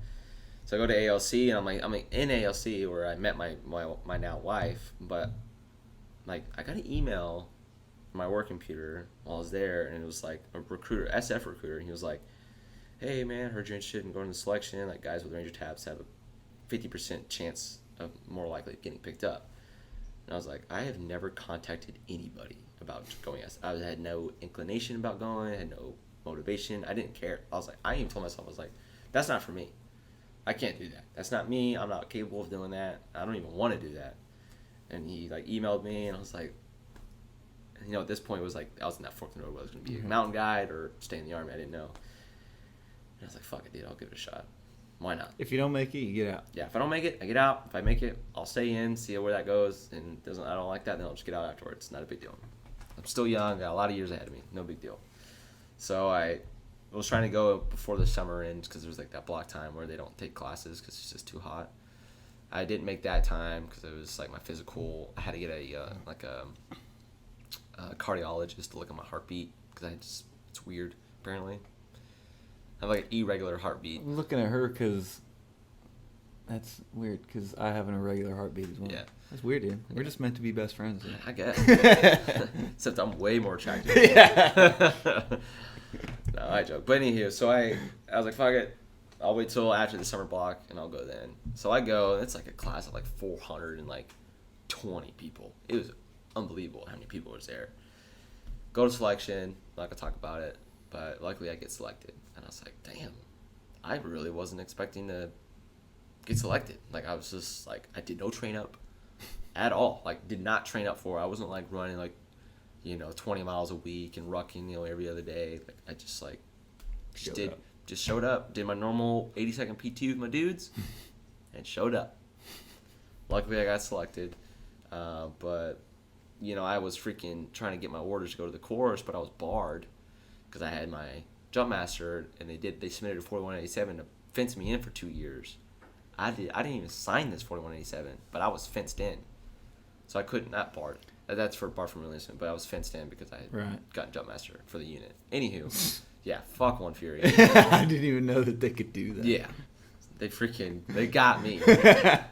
So I go to ALC, and I'm in ALC where I met my now wife, but like I got an email on my work computer while I was there, and it was like a recruiter, SF recruiter, and he was like, "Hey man, heard you're interested in going to the selection. Like guys with Ranger tabs have a 50% chance of more likely getting picked up." And I was like, I have never contacted anybody about going. I had no inclination about going. I had no motivation. I didn't care. I was like, I even told myself, I was like, that's not for me. I can't do that. That's not me. I'm not capable of doing that. I don't even want to do that. And he like emailed me, and I was like, you know, at this point it was like I was in that fork in the road where I was going to be a mountain guide or stay in the Army. I didn't know. And I was like, fuck it, dude. I'll give it a shot. Why not? If you don't make it, you get out. Yeah, if I don't make it, I get out. If I make it, I'll stay in, see where that goes. And I don't like that, then I'll just get out afterwards. Not a big deal. I'm still young, got a lot of years ahead of me. No big deal. So I was trying to go before the summer ends because there's like that block time where they don't take classes because it's just too hot. I didn't make that time because it was like my physical. I had to get a cardiologist to look at my heartbeat because it's weird apparently. I have like an irregular heartbeat. I'm looking at her because that's weird because I have an irregular heartbeat as well. Yeah. That's weird, dude. We're just meant to be best friends. Dude. I guess. Except I'm way more attractive. Yeah. No, I joke. But anywho, so I was like, fuck it. I'll wait till after the summer block and I'll go then. So I go, and it's like a class of like 420 people. It was unbelievable how many people was there. Go to selection. I'm not going to talk about it. But luckily I get selected. And I was like, damn, I really wasn't expecting to get selected. Like, I was just like, I did no train up at all. Like, did not train up for it. I wasn't like running like, 20 miles a week and rucking, every other day. Like, I just like, showed up, did my normal 80-second PT with my dudes, and showed up. Luckily I got selected. But, I was freaking trying to get my orders to go to the course, but I was barred because I had my jump master, and they submitted a 4187 to fence me in for 2 years. I didn't even sign this 4187, but I was fenced in, so I couldn't. Not barred. That's for bar from enlistment, but I was fenced in because I had gotten jump master for the unit. Anywho, yeah, fuck One Fury. I didn't even know that they could do that. Yeah, they got me.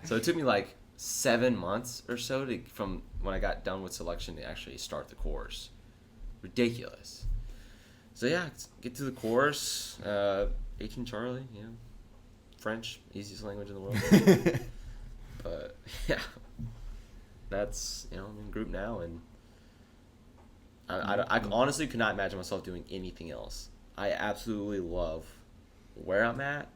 So it took me like 7 months or so from when I got done with selection to actually start the course. Ridiculous. So yeah, get to the course. 18 Charlie, French, easiest language in the world. But yeah, that's I'm in group now, and I honestly could not imagine myself doing anything else. I absolutely love where I'm at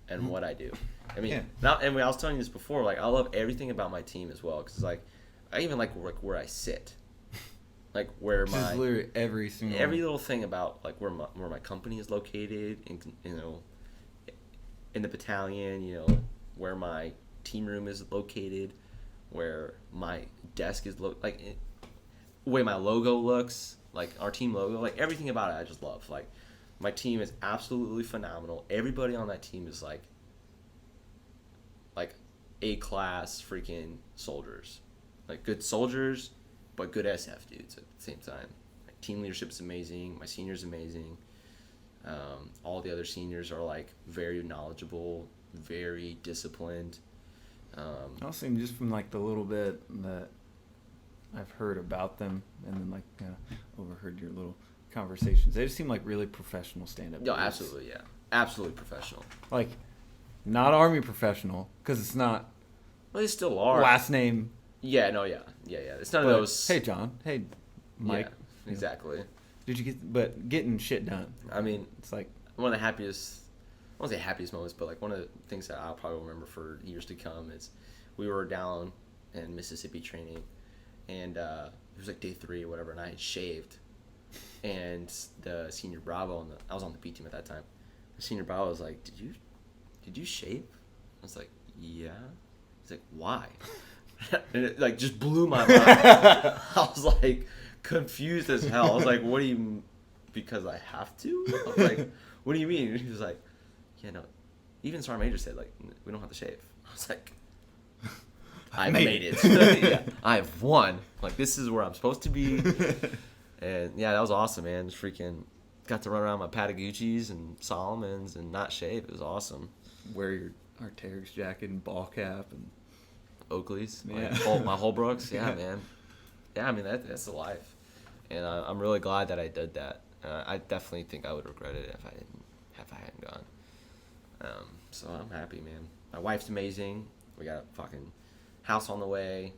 and what I do. I mean, I was telling you this before. Like, I love everything about my team as well, because like I even like where I sit. Like where just literally every little thing about like where my company is located, and in the battalion, where my team room is located, where my desk is the way my logo looks, like our team logo, like everything about it I just love. Like, my team is absolutely phenomenal. Everybody on that team is like A-class freaking soldiers, like good soldiers, but good SF dudes at the same time. Like, team leadership is amazing. My senior's amazing. All the other seniors are like very knowledgeable, very disciplined. Also, just from like the little bit that I've heard about them, and then like kind of overheard your little conversations, they just seem like really professional stand-up. No, dudes. absolutely, yeah, absolutely professional. Like, not Army professional, because it's not Well, they still are. last name. Yeah, no, yeah. It's none But, of those. hey, John. Hey, Mike. Yeah, exactly. Did you get? But getting shit done. I mean, It's like one of the happiest, I won't say happiest moments, but like one of the things that I'll probably remember for years to come is we were down in Mississippi training, and it was like day 3 or whatever, and I had shaved, and the senior Bravo I was on the B team at that time. The senior Bravo was like, "Did you shave?" I was like, "Yeah." He's like, "Why?" And it like just blew my mind. I was like confused as hell. I was like, "What do you? Because I have to?" I was like, "What do you mean?" And he was like, "Yeah, no." Even Sergeant Major said like, "We don't have to shave." I was like, "I made it. Yeah, I've won. Like this is where I'm supposed to be." And yeah, that was awesome, man. Just freaking got to run around my Patagucci's and Solomon's and not shave. It was awesome. wear your Arc'teryx jacket and ball cap and Oakley's, Yeah. my Holbrooks. Yeah, man. Yeah, I mean that's the life, and I'm really glad that I did that. I definitely think I would regret it if I hadn't gone. So I'm happy, man. My wife's amazing. We got a fucking house on the way.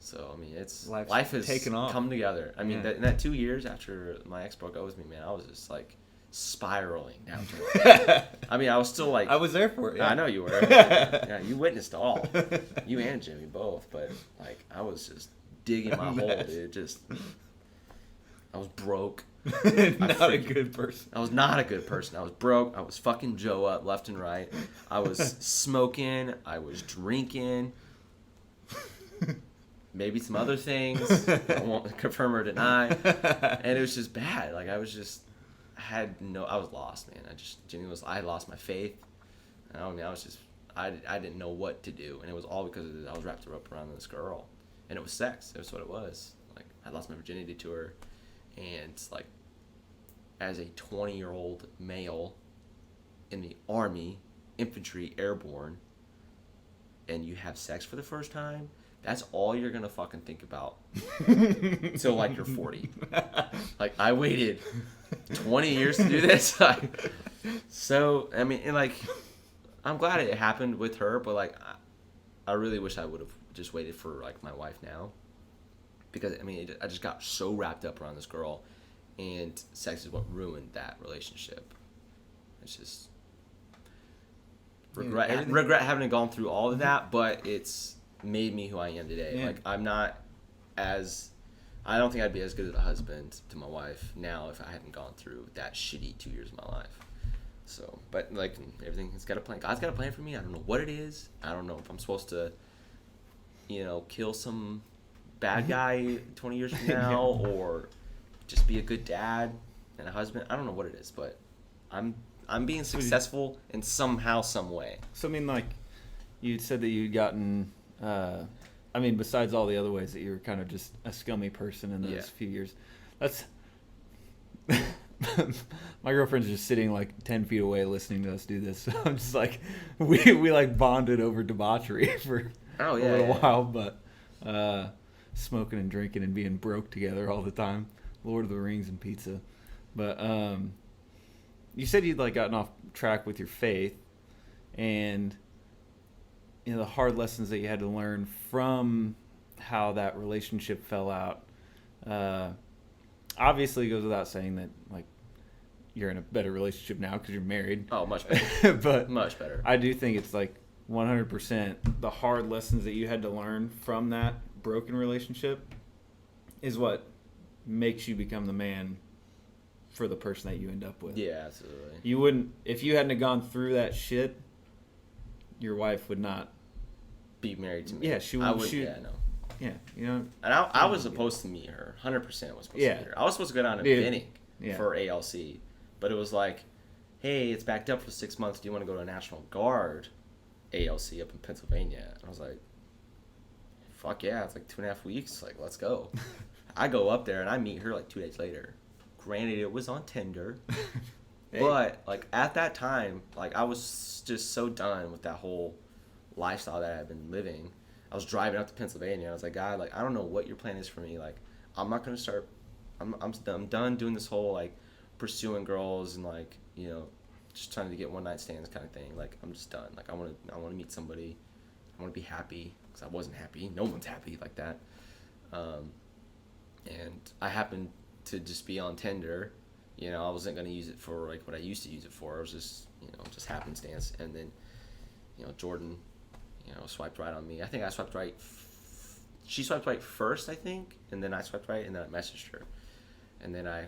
So I mean, Life's life has taken off. come together. I mean, Yeah. in that 2 years after my ex broke up with me, man, I was just like spiraling down to it. I mean, I was still like, I was there for it. Yeah. I know you were. Yeah, you witnessed all. You and Jimmy both. But like, I was just digging my hole, dude. Just, I was broke. Not a good person. I was not a good person. I was broke. I was fucking Joe up left and right. I was smoking. I was drinking. Maybe some other things. I won't confirm or deny. And it was just bad. Like I was lost, man. I had lost my faith. I mean, I didn't know what to do, and it was all because I was wrapped up around this girl, and it was sex. That's what it was. Like I lost my virginity to her, and like as a 20-year-old male in the Army, infantry, airborne, and you have sex for the first time. That's all you're gonna fucking think about until like you're 40. Like I waited 20 years to do this. So I mean, and like, I'm glad it happened with her, but like, I really wish I would have just waited for like my wife now, because I mean, I just got so wrapped up around this girl, and sex is what ruined that relationship. It's just regret having gone through all of that, but it's made me who I am today. Yeah. Like I don't think I'd be as good of a husband to my wife now if I hadn't gone through that shitty 2 years of my life. So, but like everything's got a plan. God's got a plan for me. I don't know what it is. I don't know if I'm supposed to, kill some bad guy 20 years from now or just be a good dad and a husband. I don't know what it is, but I'm being successful in somehow, some way. So I mean, like, you said that you'd gotten. I mean, besides all the other ways that you were kind of just a scummy person in those few years, that's. My girlfriend's just sitting like 10 feet away listening to us do this. So I'm just like, we like bonded over debauchery for a little while, but smoking and drinking and being broke together all the time. Lord of the Rings and pizza. But you said you'd like gotten off track with your faith, and the hard lessons that you had to learn from how that relationship fell out. Obviously, it goes without saying that like you're in a better relationship now because you're married. Oh, much better. But much better. I do think it's like 100% the hard lessons that you had to learn from that broken relationship is what makes you become the man for the person that you end up with. Yeah, absolutely. You wouldn't, if you hadn't have gone through that shit, your wife would not be married to me. Yeah, she would. I would. Yeah, no. Yeah, And I was supposed to meet her. 100% was supposed to meet her. I was supposed to go down to Vinnick for ALC, but it was like, hey, it's backed up for 6 months. Do you want to go to a National Guard ALC up in Pennsylvania? And I was like, fuck yeah! It's like 2.5 weeks. Like, let's go. I go up there and I meet her like 2 days later. Granted, it was on Tinder, Hey. But like at that time, like I was just so done with that whole lifestyle that I've been living. I was driving up to Pennsylvania. I was like, God, like I don't know what your plan is for me. Like I'm not gonna start. I'm done doing this whole like pursuing girls and like just trying to get one night stands kind of thing. Like I'm just done. Like I want to meet somebody. I want to be happy because I wasn't happy. No one's happy like that. And I happened to just be on Tinder. I wasn't gonna use it for like what I used to use it for. It was just just happenstance. And then Jordan swiped right on me. I think I swiped right. She swiped right first, I think, and then I swiped right, and then I messaged her, and then I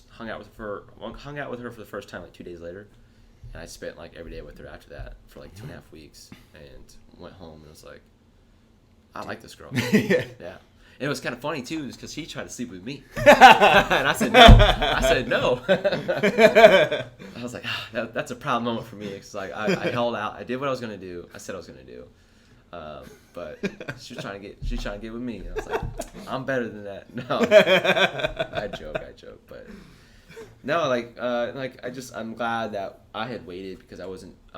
hung out with her for the first time like 2 days later, and I spent like every day with her after that for like 2.5 weeks, and went home and was like, I like this girl. Yeah. And it was kind of funny too, because she tried to sleep with me, and I said no. I was like, that's a proud moment for me. It's like I held out. I did what I was gonna do. I said I was gonna do, but she was trying to get with me. And I was like, I'm better than that. No, I joke, but no, I'm glad that I had waited because I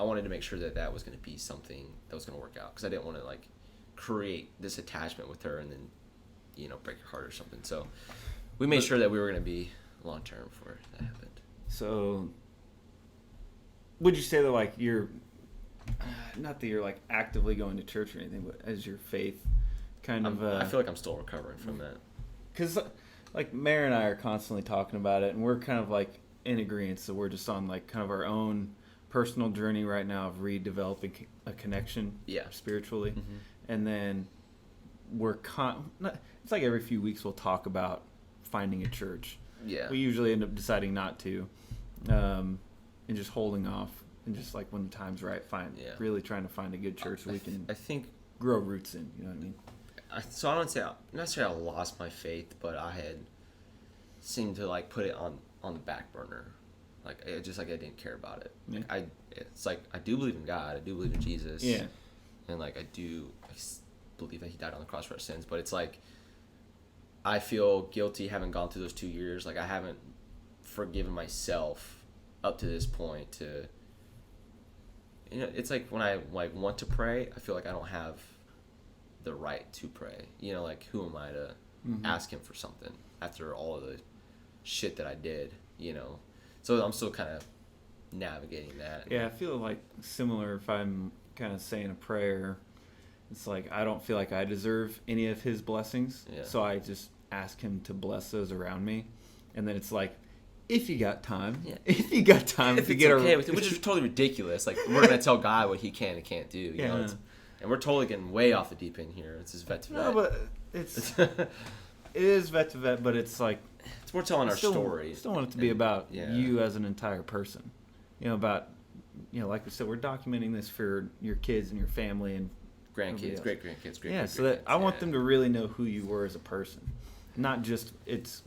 wanted to make sure that was gonna be something that was gonna work out because I didn't want to like create this attachment with her and then break her heart or something. So we made sure that we were going to be long term before that happened. So would you say that like you're not that you're like actively going to church or anything, but as your faith kind of I feel like I'm still recovering from that. Because like Mary and I are constantly talking about it, and we're kind of like in agreement. So we're just on like kind of our own personal journey right now of redeveloping a connection spiritually. Mm-hmm. And then we're it's like every few weeks we'll talk about finding a church. Yeah. We usually end up deciding not to, and just holding off, and just like when the time's right, really trying to find a good church so we can. I think grow roots in. You know what I mean? So I don't say not necessarily I lost my faith, but I had seemed to like put it on the back burner, like I didn't care about it. Yeah. Like I do believe in God. I do believe in Jesus. Yeah. And like I believe that he died on the cross for our sins, but it's like I feel guilty having gone through those 2 years. Like I haven't forgiven myself up to this point to it's like when I like want to pray, I feel like I don't have the right to pray. Like who am I to ask him for something after all of the shit that I did, So I'm still kind of navigating that. Yeah, I feel like similar if I'm kind of saying a prayer. It's like I don't feel like I deserve any of his blessings, so I just ask him to bless those around me. And then it's like, if you got time, if you get okay with it, which is totally ridiculous. Like we're gonna tell God what he can and can't do, you know. And we're totally getting way off the deep end here. It's just vet to vet. No, but it is vet to vet, but it's like we're telling our story. Still want it to be about you as an entire person. About like we said, we're documenting this for your kids and your family and grandkids, great grandkids, so that I want them to really know who you were as a person, not just its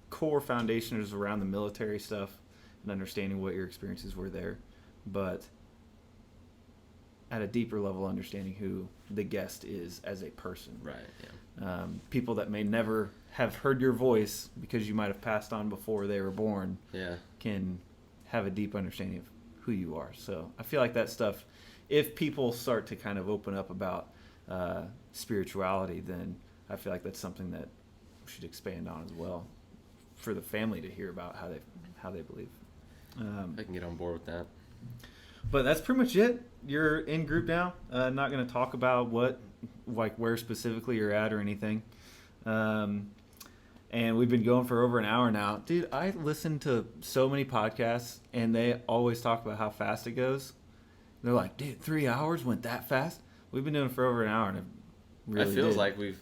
core foundation is around the military stuff and understanding what your experiences were there, but at a deeper level, understanding who the guest is as a person. Right. Yeah. People that may never have heard your voice because you might have passed on before they were born. Yeah. Can have a deep understanding of who you are. So I feel like that stuff. If people start to kind of open up about spirituality, then I feel like that's something that we should expand on as well, for the family to hear about how they believe. I can get on board with that. But that's pretty much it. You're in group now. Not going to talk about where specifically you're at or anything. And we've been going for over an hour now. Dude, I listen to so many podcasts, and they always talk about how fast it goes. They're like, dude, 3 hours went that fast? We've been doing it for over an hour, and it really I feel like we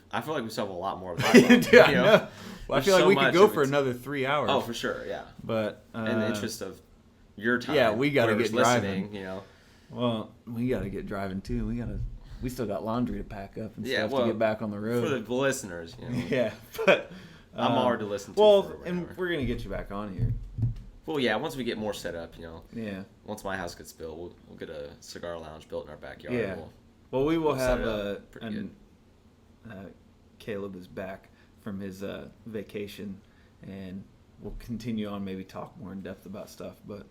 still have a lot more to talk about. Dude, I know. Well, I feel like we could go for another 3 hours. Oh, for sure, yeah. But in the interest of your time, we got to get driving. Listening, Well, we got to get driving too. We still got laundry to pack up and stuff to get back on the road. For the listeners, Yeah, but I'm hard to listen to. Well, and we're gonna get you back on here. Well, yeah. Once we get more set up, Yeah. Once my house gets built, we'll get a cigar lounge built in our backyard. Yeah. Well, we will have Caleb is back from his vacation, and we'll continue on, maybe talk more in depth about stuff. But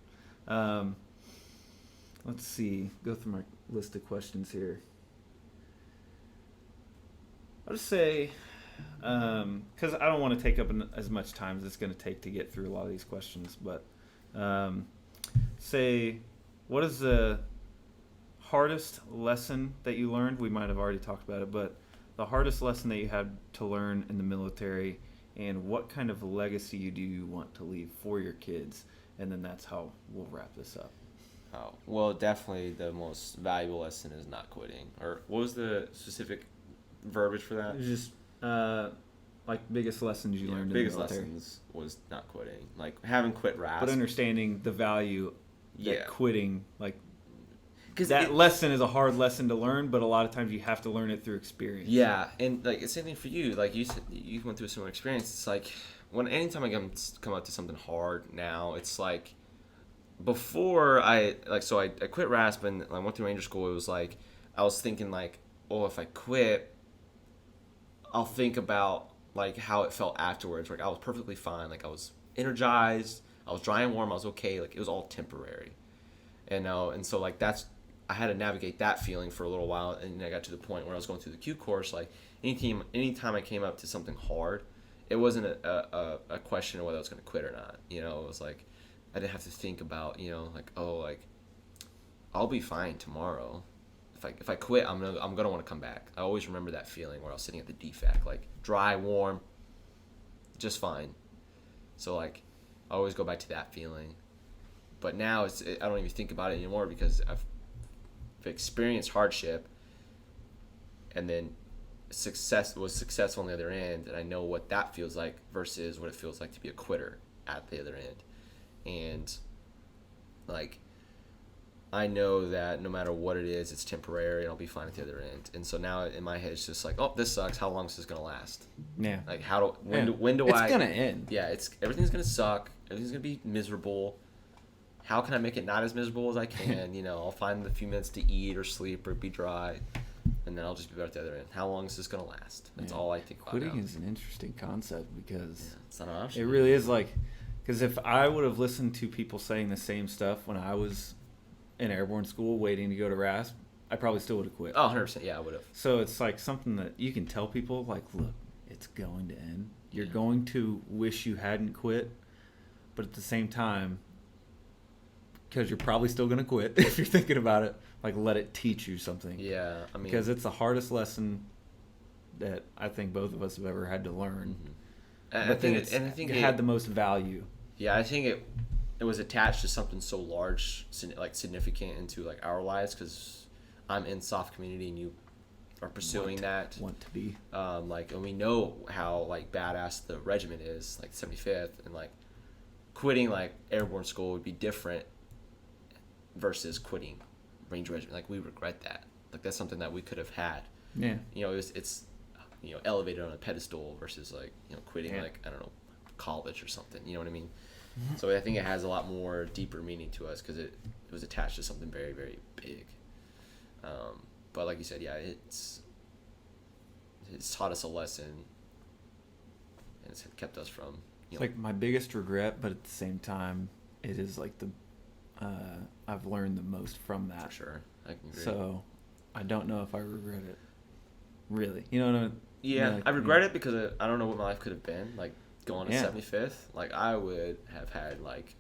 let's see. Go through my list of questions here. I'll just say, because I don't want to take up as much time as it's going to take to get through a lot of these questions, but say, what is the hardest lesson that you learned? We might have already talked about it, but the hardest lesson that you had to learn in the military, and what kind of legacy do you want to leave for your kids? And then that's how we'll wrap this up. Oh, well, definitely the most valuable lesson is not quitting. Or what was the specific verbiage for that? It's just like biggest lessons you learned in the biggest military. lessons was not quitting. Like, having quit RASP. But understanding the value that quitting, like, because that lesson is a hard lesson to learn, but a lot of times you have to learn it through experience. Yeah, and like it's the same thing for you. Like you said, you went through a similar experience. It's like anytime I come up to something hard now, it's like before I quit RASP and I went through Ranger School. It was like I was thinking like, oh, if I quit, I'll think about like how it felt afterwards. Like I was perfectly fine. Like I was energized. I was dry and warm. I was okay. Like it was all temporary. And so like I had to navigate that feeling for a little while, and I got to the point where I was going through the Q course. Like anytime I came up to something hard, it wasn't a question of whether I was going to quit or not. You know, it was like I didn't have to think about, you know, like, oh, like I'll be fine tomorrow. If I quit, I'm gonna want to come back. I always remember that feeling where I was sitting at the DFAC, like dry, warm, just fine. So like I always go back to that feeling. But now I don't even think about it anymore because I've experienced hardship and then was successful on the other end, and I know what that feels like versus what it feels like to be a quitter at the other end. And like I know that no matter what it is, it's temporary and I'll be fine at the other end. And so now in my head it's just like, oh, this sucks. How long is this gonna last? Yeah. Like when do it's gonna end. Yeah, everything's gonna suck. Everything's gonna be miserable. How can I make it not as miserable as I can? You know, I'll find a few minutes to eat or sleep or be dry, and then I'll just be better at the other end. How long is this gonna last? That's all I think about. Quitting now. is an interesting concept because it's not an option. It really is, like, because if I would have listened to people saying the same stuff when I was in airborne school waiting to go to RASP, I probably still would have quit. Oh, 100%. Yeah, I would have. So it's like something that you can tell people, like, look, it's going to end. You're going to wish you hadn't quit, but at the same time, because you're probably still going to quit if you're thinking about it, like, let it teach you something. Yeah, I mean, because it's the hardest lesson that I think both of us have ever had to learn. Mm-hmm. I think it had the most value. Yeah, I think it was attached to something so large, like significant into like our lives, because I'm in SOF community and you are pursuing want to be like, and we know how like badass the regiment is, like 75th, and like quitting like airborne school would be different versus quitting Ranger Regiment. Like we regret that. Like that's something that we could have had. Yeah. You know, it's you know, elevated on a pedestal versus like, you know, quitting like, I don't know, college or something. You know what I mean? Mm-hmm. So I think it has a lot more deeper meaning to us because it was attached to something very, very big. But like you said, yeah, it's taught us a lesson, and it's kept us from. It's like my biggest regret, but at the same time, it is like I've learned the most from that. For sure, I can agree. So I don't know if I regret it. Really, you know what I mean? Yeah, I regret it because I don't know what my life could have been. Like going to 75th, like I would have had like,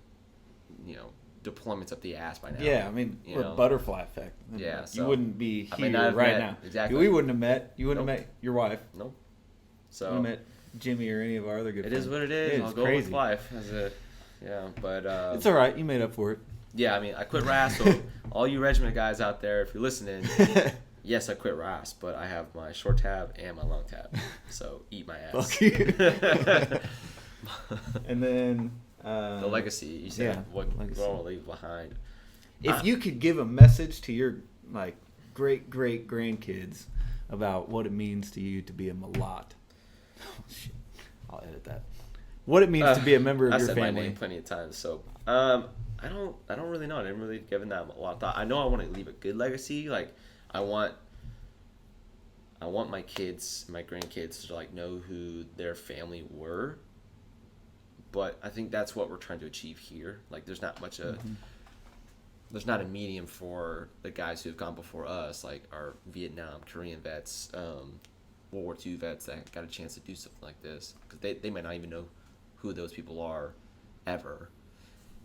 you know, deployments up the ass by now. Yeah, I mean, or butterfly effect. Yeah, you wouldn't be here right met, now. Exactly. We wouldn't have met. You wouldn't have met your wife. Nope. So you wouldn't have met Jimmy or any of our other good friends. It is what it is. I'll go with life. But it's all right. You made up for it. Yeah, I mean, I quit RAS. So all you regiment guys out there, if you're listening, yes, I quit RAS, but I have my short tab and my long tab. So eat my ass. Fuck you. And then the legacy. You said what we're gonna leave behind. If you could give a message to your like great grandkids about what it means to you to be a mulat. Oh shit. I'll edit that. What it means to be a member of your family. I said my name plenty of times. So I don't really know. I didn't really give that a lot of thought. I know I want to leave a good legacy. Like I want my kids, my grandkids to like know who their family were But I think that's what we're trying to achieve here. Like, there's not much there's not a medium for the guys who have gone before us, like our Vietnam, Korean vets, World War II vets that got a chance to do something like this, because they might not even know who those people are ever.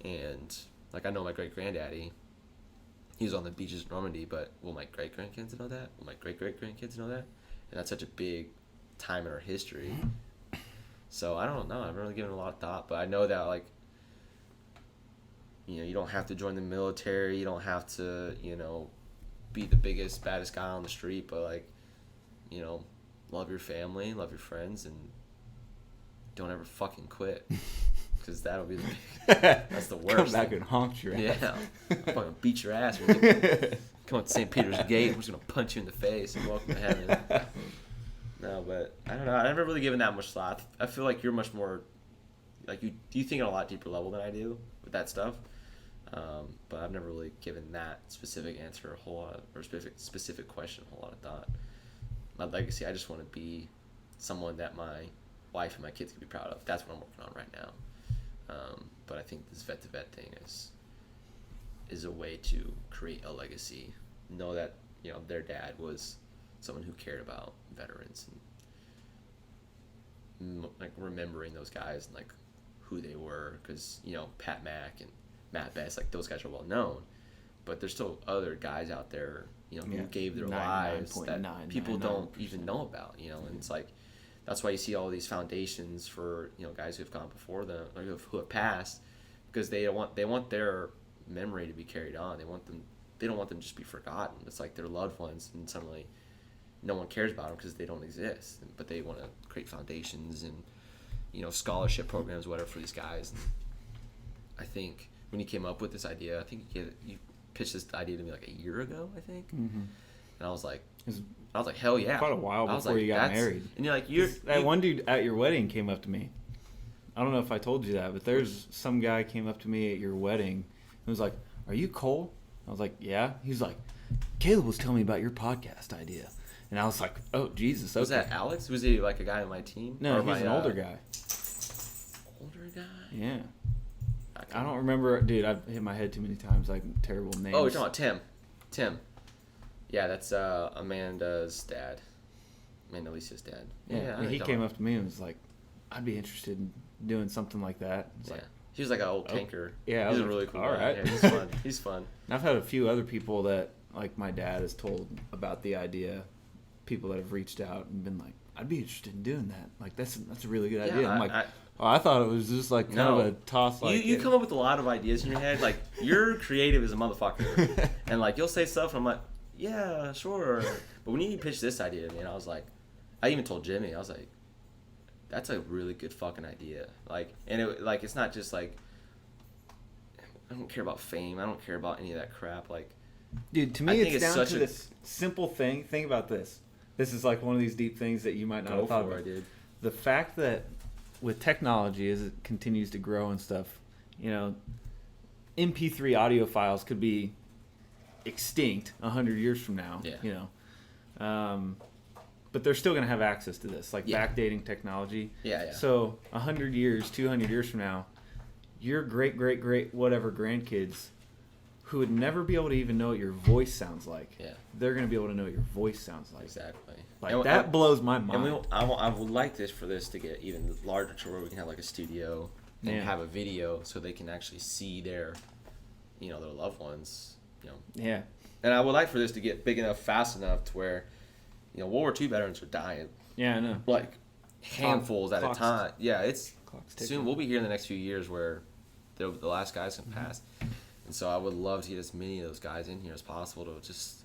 And like, I know my great granddaddy, he was on the beaches of Normandy, but will my great grandkids know that? Will my great great grandkids know that? And that's such a big time in our history. So I don't know. I haven't really given it a lot of thought, but I know that, like, you know, you don't have to join the military. You don't have to, you know, be the biggest, baddest guy on the street, but, like, you know, love your family, love your friends, and don't ever fucking quit. Because that'll be that's the worst. Come back and honk your ass. Yeah. I'll fucking beat your ass. Come up to St. Peter's Gate. I'm just going to punch you in the face and welcome to heaven. No, but I don't know. I've never really given that much thought. I feel like you're much more, like, you think on a lot deeper level than I do with that stuff. But I've never really given that specific answer a whole lot, or specific question a whole lot of thought. My legacy, I just want to be someone that my wife and my kids can be proud of. That's what I'm working on right now. But I think this vet to vet thing is a way to create a legacy. Know that, you know, their dad was someone who cared about veterans, and like remembering those guys and like who they were, because, you know, Pat Mack and Matt Best, like, those guys are well known, but there's still other guys out there, you know, who gave their lives that people don't even know about, you know. And it's like, that's why you see all these foundations for, you know, guys who have gone before them, or who have passed, because they want their memory to be carried on. They don't want them to just be forgotten. It's like their loved ones, and suddenly no one cares about them because they don't exist. But they want to create foundations and, you know, scholarship programs, whatever, for these guys. And I think when you came up with this idea, I think you pitched this idea to me like a year ago, I think. Mm-hmm. And I was like, hell yeah. Quite a while before you got married. And you're like, that one dude at your wedding came up to me. I don't know if I told you that, but there's some guy came up to me at your wedding and was like, "Are you Cole?" I was like, "Yeah." He was like, "Caleb was telling me about your podcast idea." And I was like, "Oh, Jesus." Okay. Was that Alex? Was he like a guy on my team? No, he's an older guy. Older guy? Yeah. I don't remember. Dude, I've hit my head too many times. Like, terrible names. Oh, you're talking about Tim. Yeah, that's Amanda's dad. Amanda Alicia's dad. Yeah, he came up to me and was like, "I'd be interested in doing something like that." It's like, he was like an old tanker. Yeah, he's a really cool guy. Right. Yeah, he's fun. He's fun. And I've had a few other people that, like, my dad has told about the idea. People that have reached out and been like, "I'd be interested in doing that. Like, that's a really good idea." I'm like, I thought it was just like kind of a toss. Like, you come up with a lot of ideas in your head. Like, you're creative as a motherfucker, and like, you'll say stuff, and I'm like, yeah, sure. But when you pitched this idea to me, and I was like, I even told Jimmy, I was like, that's a really good fucking idea. Like, and it's not just like, I don't care about fame. I don't care about any of that crap. Like, dude, to me, it's down to this simple thing. Think about this. This is like one of these deep things that you might not have thought about. Dude. The fact that with technology, as it continues to grow and stuff, you know, MP3 audio files could be extinct 100 years from now. Yeah. You know, but they're still going to have access to this, like backdating technology. Yeah. So 100 years, 200 years from now, your great whatever grandkids who would never be able to even know what your voice sounds like. Yeah. They're going to be able to know what your voice sounds like. Exactly. Like, that blows my mind. And I would like for this to get even larger, to where we can have like a studio and have a video so they can actually see their, you know, their loved ones, you know. Yeah. And I would like for this to get big enough, fast enough to where, you know, World War II veterans are dying. Yeah, I know. Like, handfuls at a time. Yeah, it's ticking. soon. We'll be here in the next few years where the last guys can pass. And so I would love to get as many of those guys in here as possible to just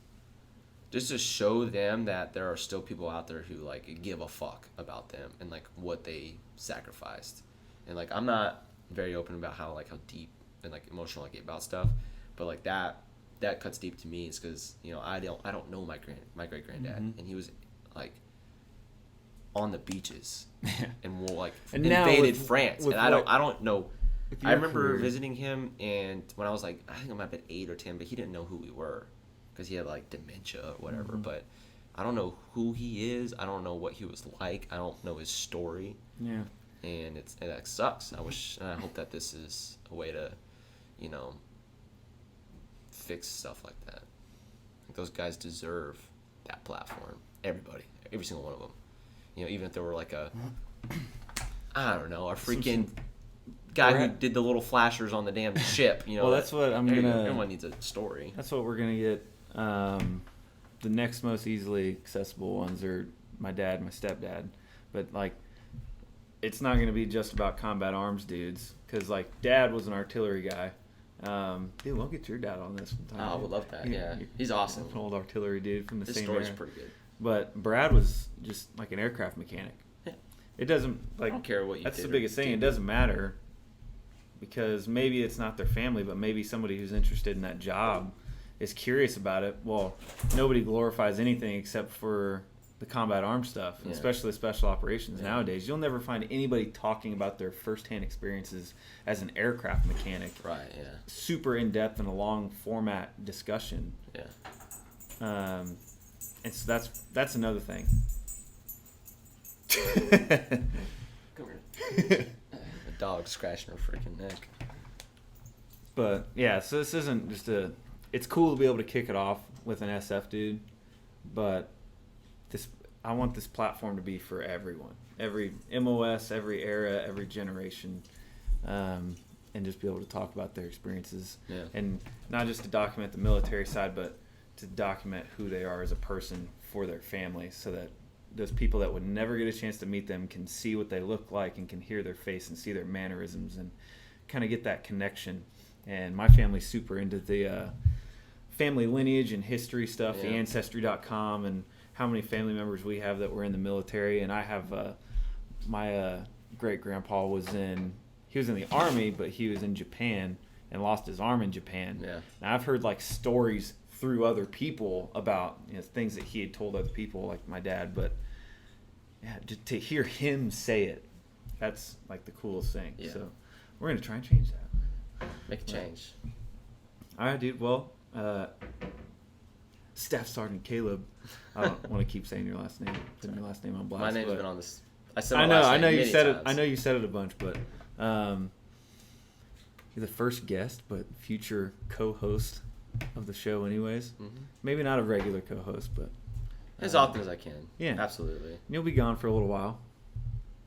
to show them that there are still people out there who, like, give a fuck about them and, like, what they sacrificed. And, like, I'm not very open about how deep and, like, emotional I get about stuff, but, like, that cuts deep to me is because, you know, I don't know my great granddad, and he was, like, on the beaches and invaded France, and I don't know. I remember visiting him, and when I was like, I think I might have been 8 or 10, but he didn't know who we were because he had like dementia or whatever. But I don't know who he is. I don't know what he was like. I don't know his story. Yeah. and that sucks. And I hope that this is a way to, you know, fix stuff like that. Like, those guys deserve that platform. Everybody, every single one of them. You know, even if there were like a freaking guy who did the little flashers on the damn ship. You know, well, that's what everyone needs a story. That's what we're gonna get. The next most easily accessible ones are my dad and my stepdad, but like, it's not gonna be just about combat arms dudes, because like Dad was an artillery guy. Dude, we'll get your dad on this one time. Oh, I would love that. Yeah, he's awesome. An old artillery dude from the His same story's era. pretty good. But Brad was just like an aircraft mechanic. Yeah. It doesn't like. I don't care what you That's did the or biggest thing. It didn't. doesn't matter, because maybe it's not their family, but maybe somebody who's interested in that job is curious about it. Well, nobody glorifies anything except for the combat arms stuff, Yeah. especially special operations Yeah. nowadays. You'll never find anybody talking about their firsthand experiences as an aircraft mechanic. Right. Yeah. Super in depth and a long format discussion. Yeah. And so that's another thing. Come here. A dog scratching her freaking neck. But yeah, so this isn't just it's cool to be able to kick it off with an SF dude, but I want this platform to be for everyone, every MOS, every era, every generation, and just be able to talk about their experiences, Yeah. and not just to document the military side, but to document who they are as a person for their family, so that those people that would never get a chance to meet them can see what they look like and can hear their face and see their mannerisms and kind of get that connection. And my family's super into the family lineage and history stuff, Yeah. the Ancestry.com, and how many family members we have that were in the military. And I have my great-grandpa was in the Army, but he was in Japan and lost his arm in Japan. Yeah. Now, I've heard like stories through other people about, you know, things that he had told other people, like my dad, but yeah, just to hear him say it, that's like the coolest thing. Yeah. So we're going to try and change that. Make a change. All right, dude. Well, Staff Sergeant Caleb. I don't want to keep saying your last name, putting your last name on blast. My name's but been on this. I said I my last know name you many said times. it. I know you said it a bunch, but you're the first guest, but future co-host of the show, anyways. Mhm. Maybe not a regular co-host, but As often as I can. Yeah. Absolutely. you'll be gone for a little while,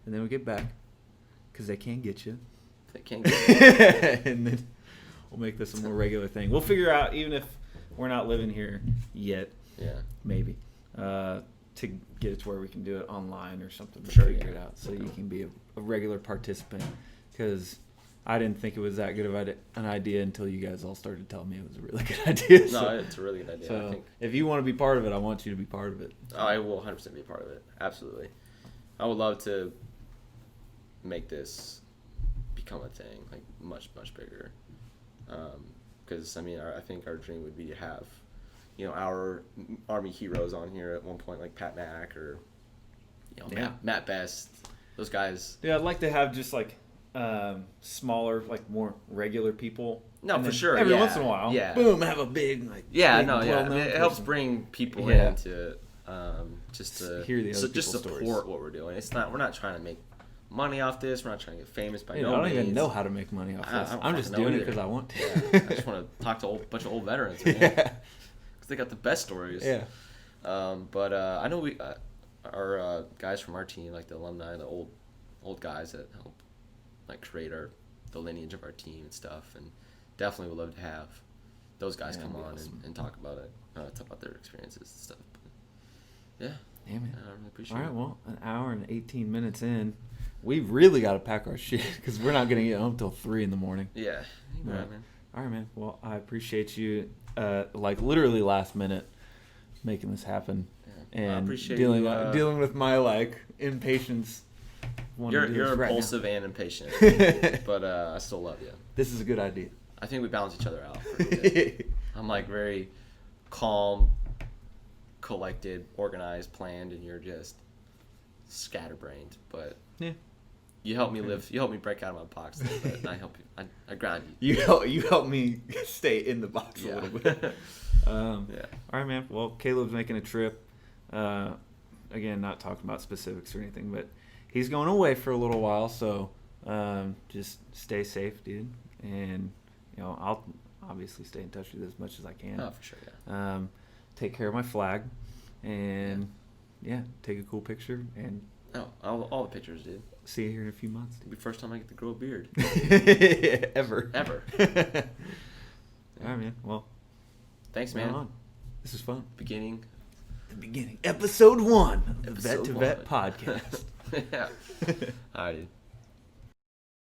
and then we get back because they can't get you, If it can't get and then we'll make this a more regular thing. We'll figure out, even if we're not living here yet, Yeah. maybe, to get it to where we can do it online or something. To Sure, figure yeah. it out, so you can be a regular participant. Because I didn't think it was that good of an idea until you guys all started telling me it was a really good idea. No, it's a really good idea. So I think if you want to be part of it, I want you to be part of it. I will 100% be a part of it. Absolutely. I would love to make this become a thing, like much, much bigger. Because, I mean, I think our dream would be to have, you know, our Army heroes on here at one point, like Pat Mack or, you know, Yeah. Matt Best. Those guys. Yeah, I'd like to have just like smaller, like more regular people. No, And for then sure. Every yeah. once in a while, Yeah. boom, have a big like. Yeah, big, no, yeah. well-known It helps person. bring people Yeah. into it, just to Hear the other just people's support stories. what we're doing. We're not trying to make money off this. We're not trying to get famous by You know, no I don't means. even know how to make money off I this. don't I'm just fucking know doing it either. because I want to. Yeah, I just want to talk to a bunch of old veterans, man. Yeah. Because they got the best stories. Yeah. But I know our guys from our team, like the alumni, the old guys that help like create the lineage of our team and stuff, and definitely would love to have those guys Yeah, come that'd be on awesome. and talk about it, talk about their experiences and stuff. But, yeah, Damn it. I really appreciate All right, it. well, an hour and 18 minutes in, we've really got to pack our shit because we're not going to get home till 3 in the morning. Yeah, you Right. right, man. All right, man. Well, I appreciate you, like literally last minute, making this happen, Yeah. I and appreciate dealing you, dealing with my like impatience. wanting to do You're this right now. impulsive and impatient, but I still love you. This is a good idea. I think we balance each other out. pretty good. I'm like very calm, collected, organized, planned, and you're just scatterbrained. But Yeah. you help me live. You help me break out of my box. A little bit, and I help you. I ground you. You help me stay in the box a little bit. Yeah. All right, man. Well, Caleb's making a trip. Again, not talking about specifics or anything, but he's going away for a little while, so just stay safe, dude. And I'll obviously stay in touch with you as much as I can. Oh, for sure, yeah. Take care of my flag, and take a cool picture, and all the pictures, dude. see you here in a few months. It'll be the first time I get to grow a beard. Ever. All right, man. Well, thanks, man. on. This was fun. The beginning. Episode 1 of Vet to Episode Vet 1. podcast. Yeah. All right, dude.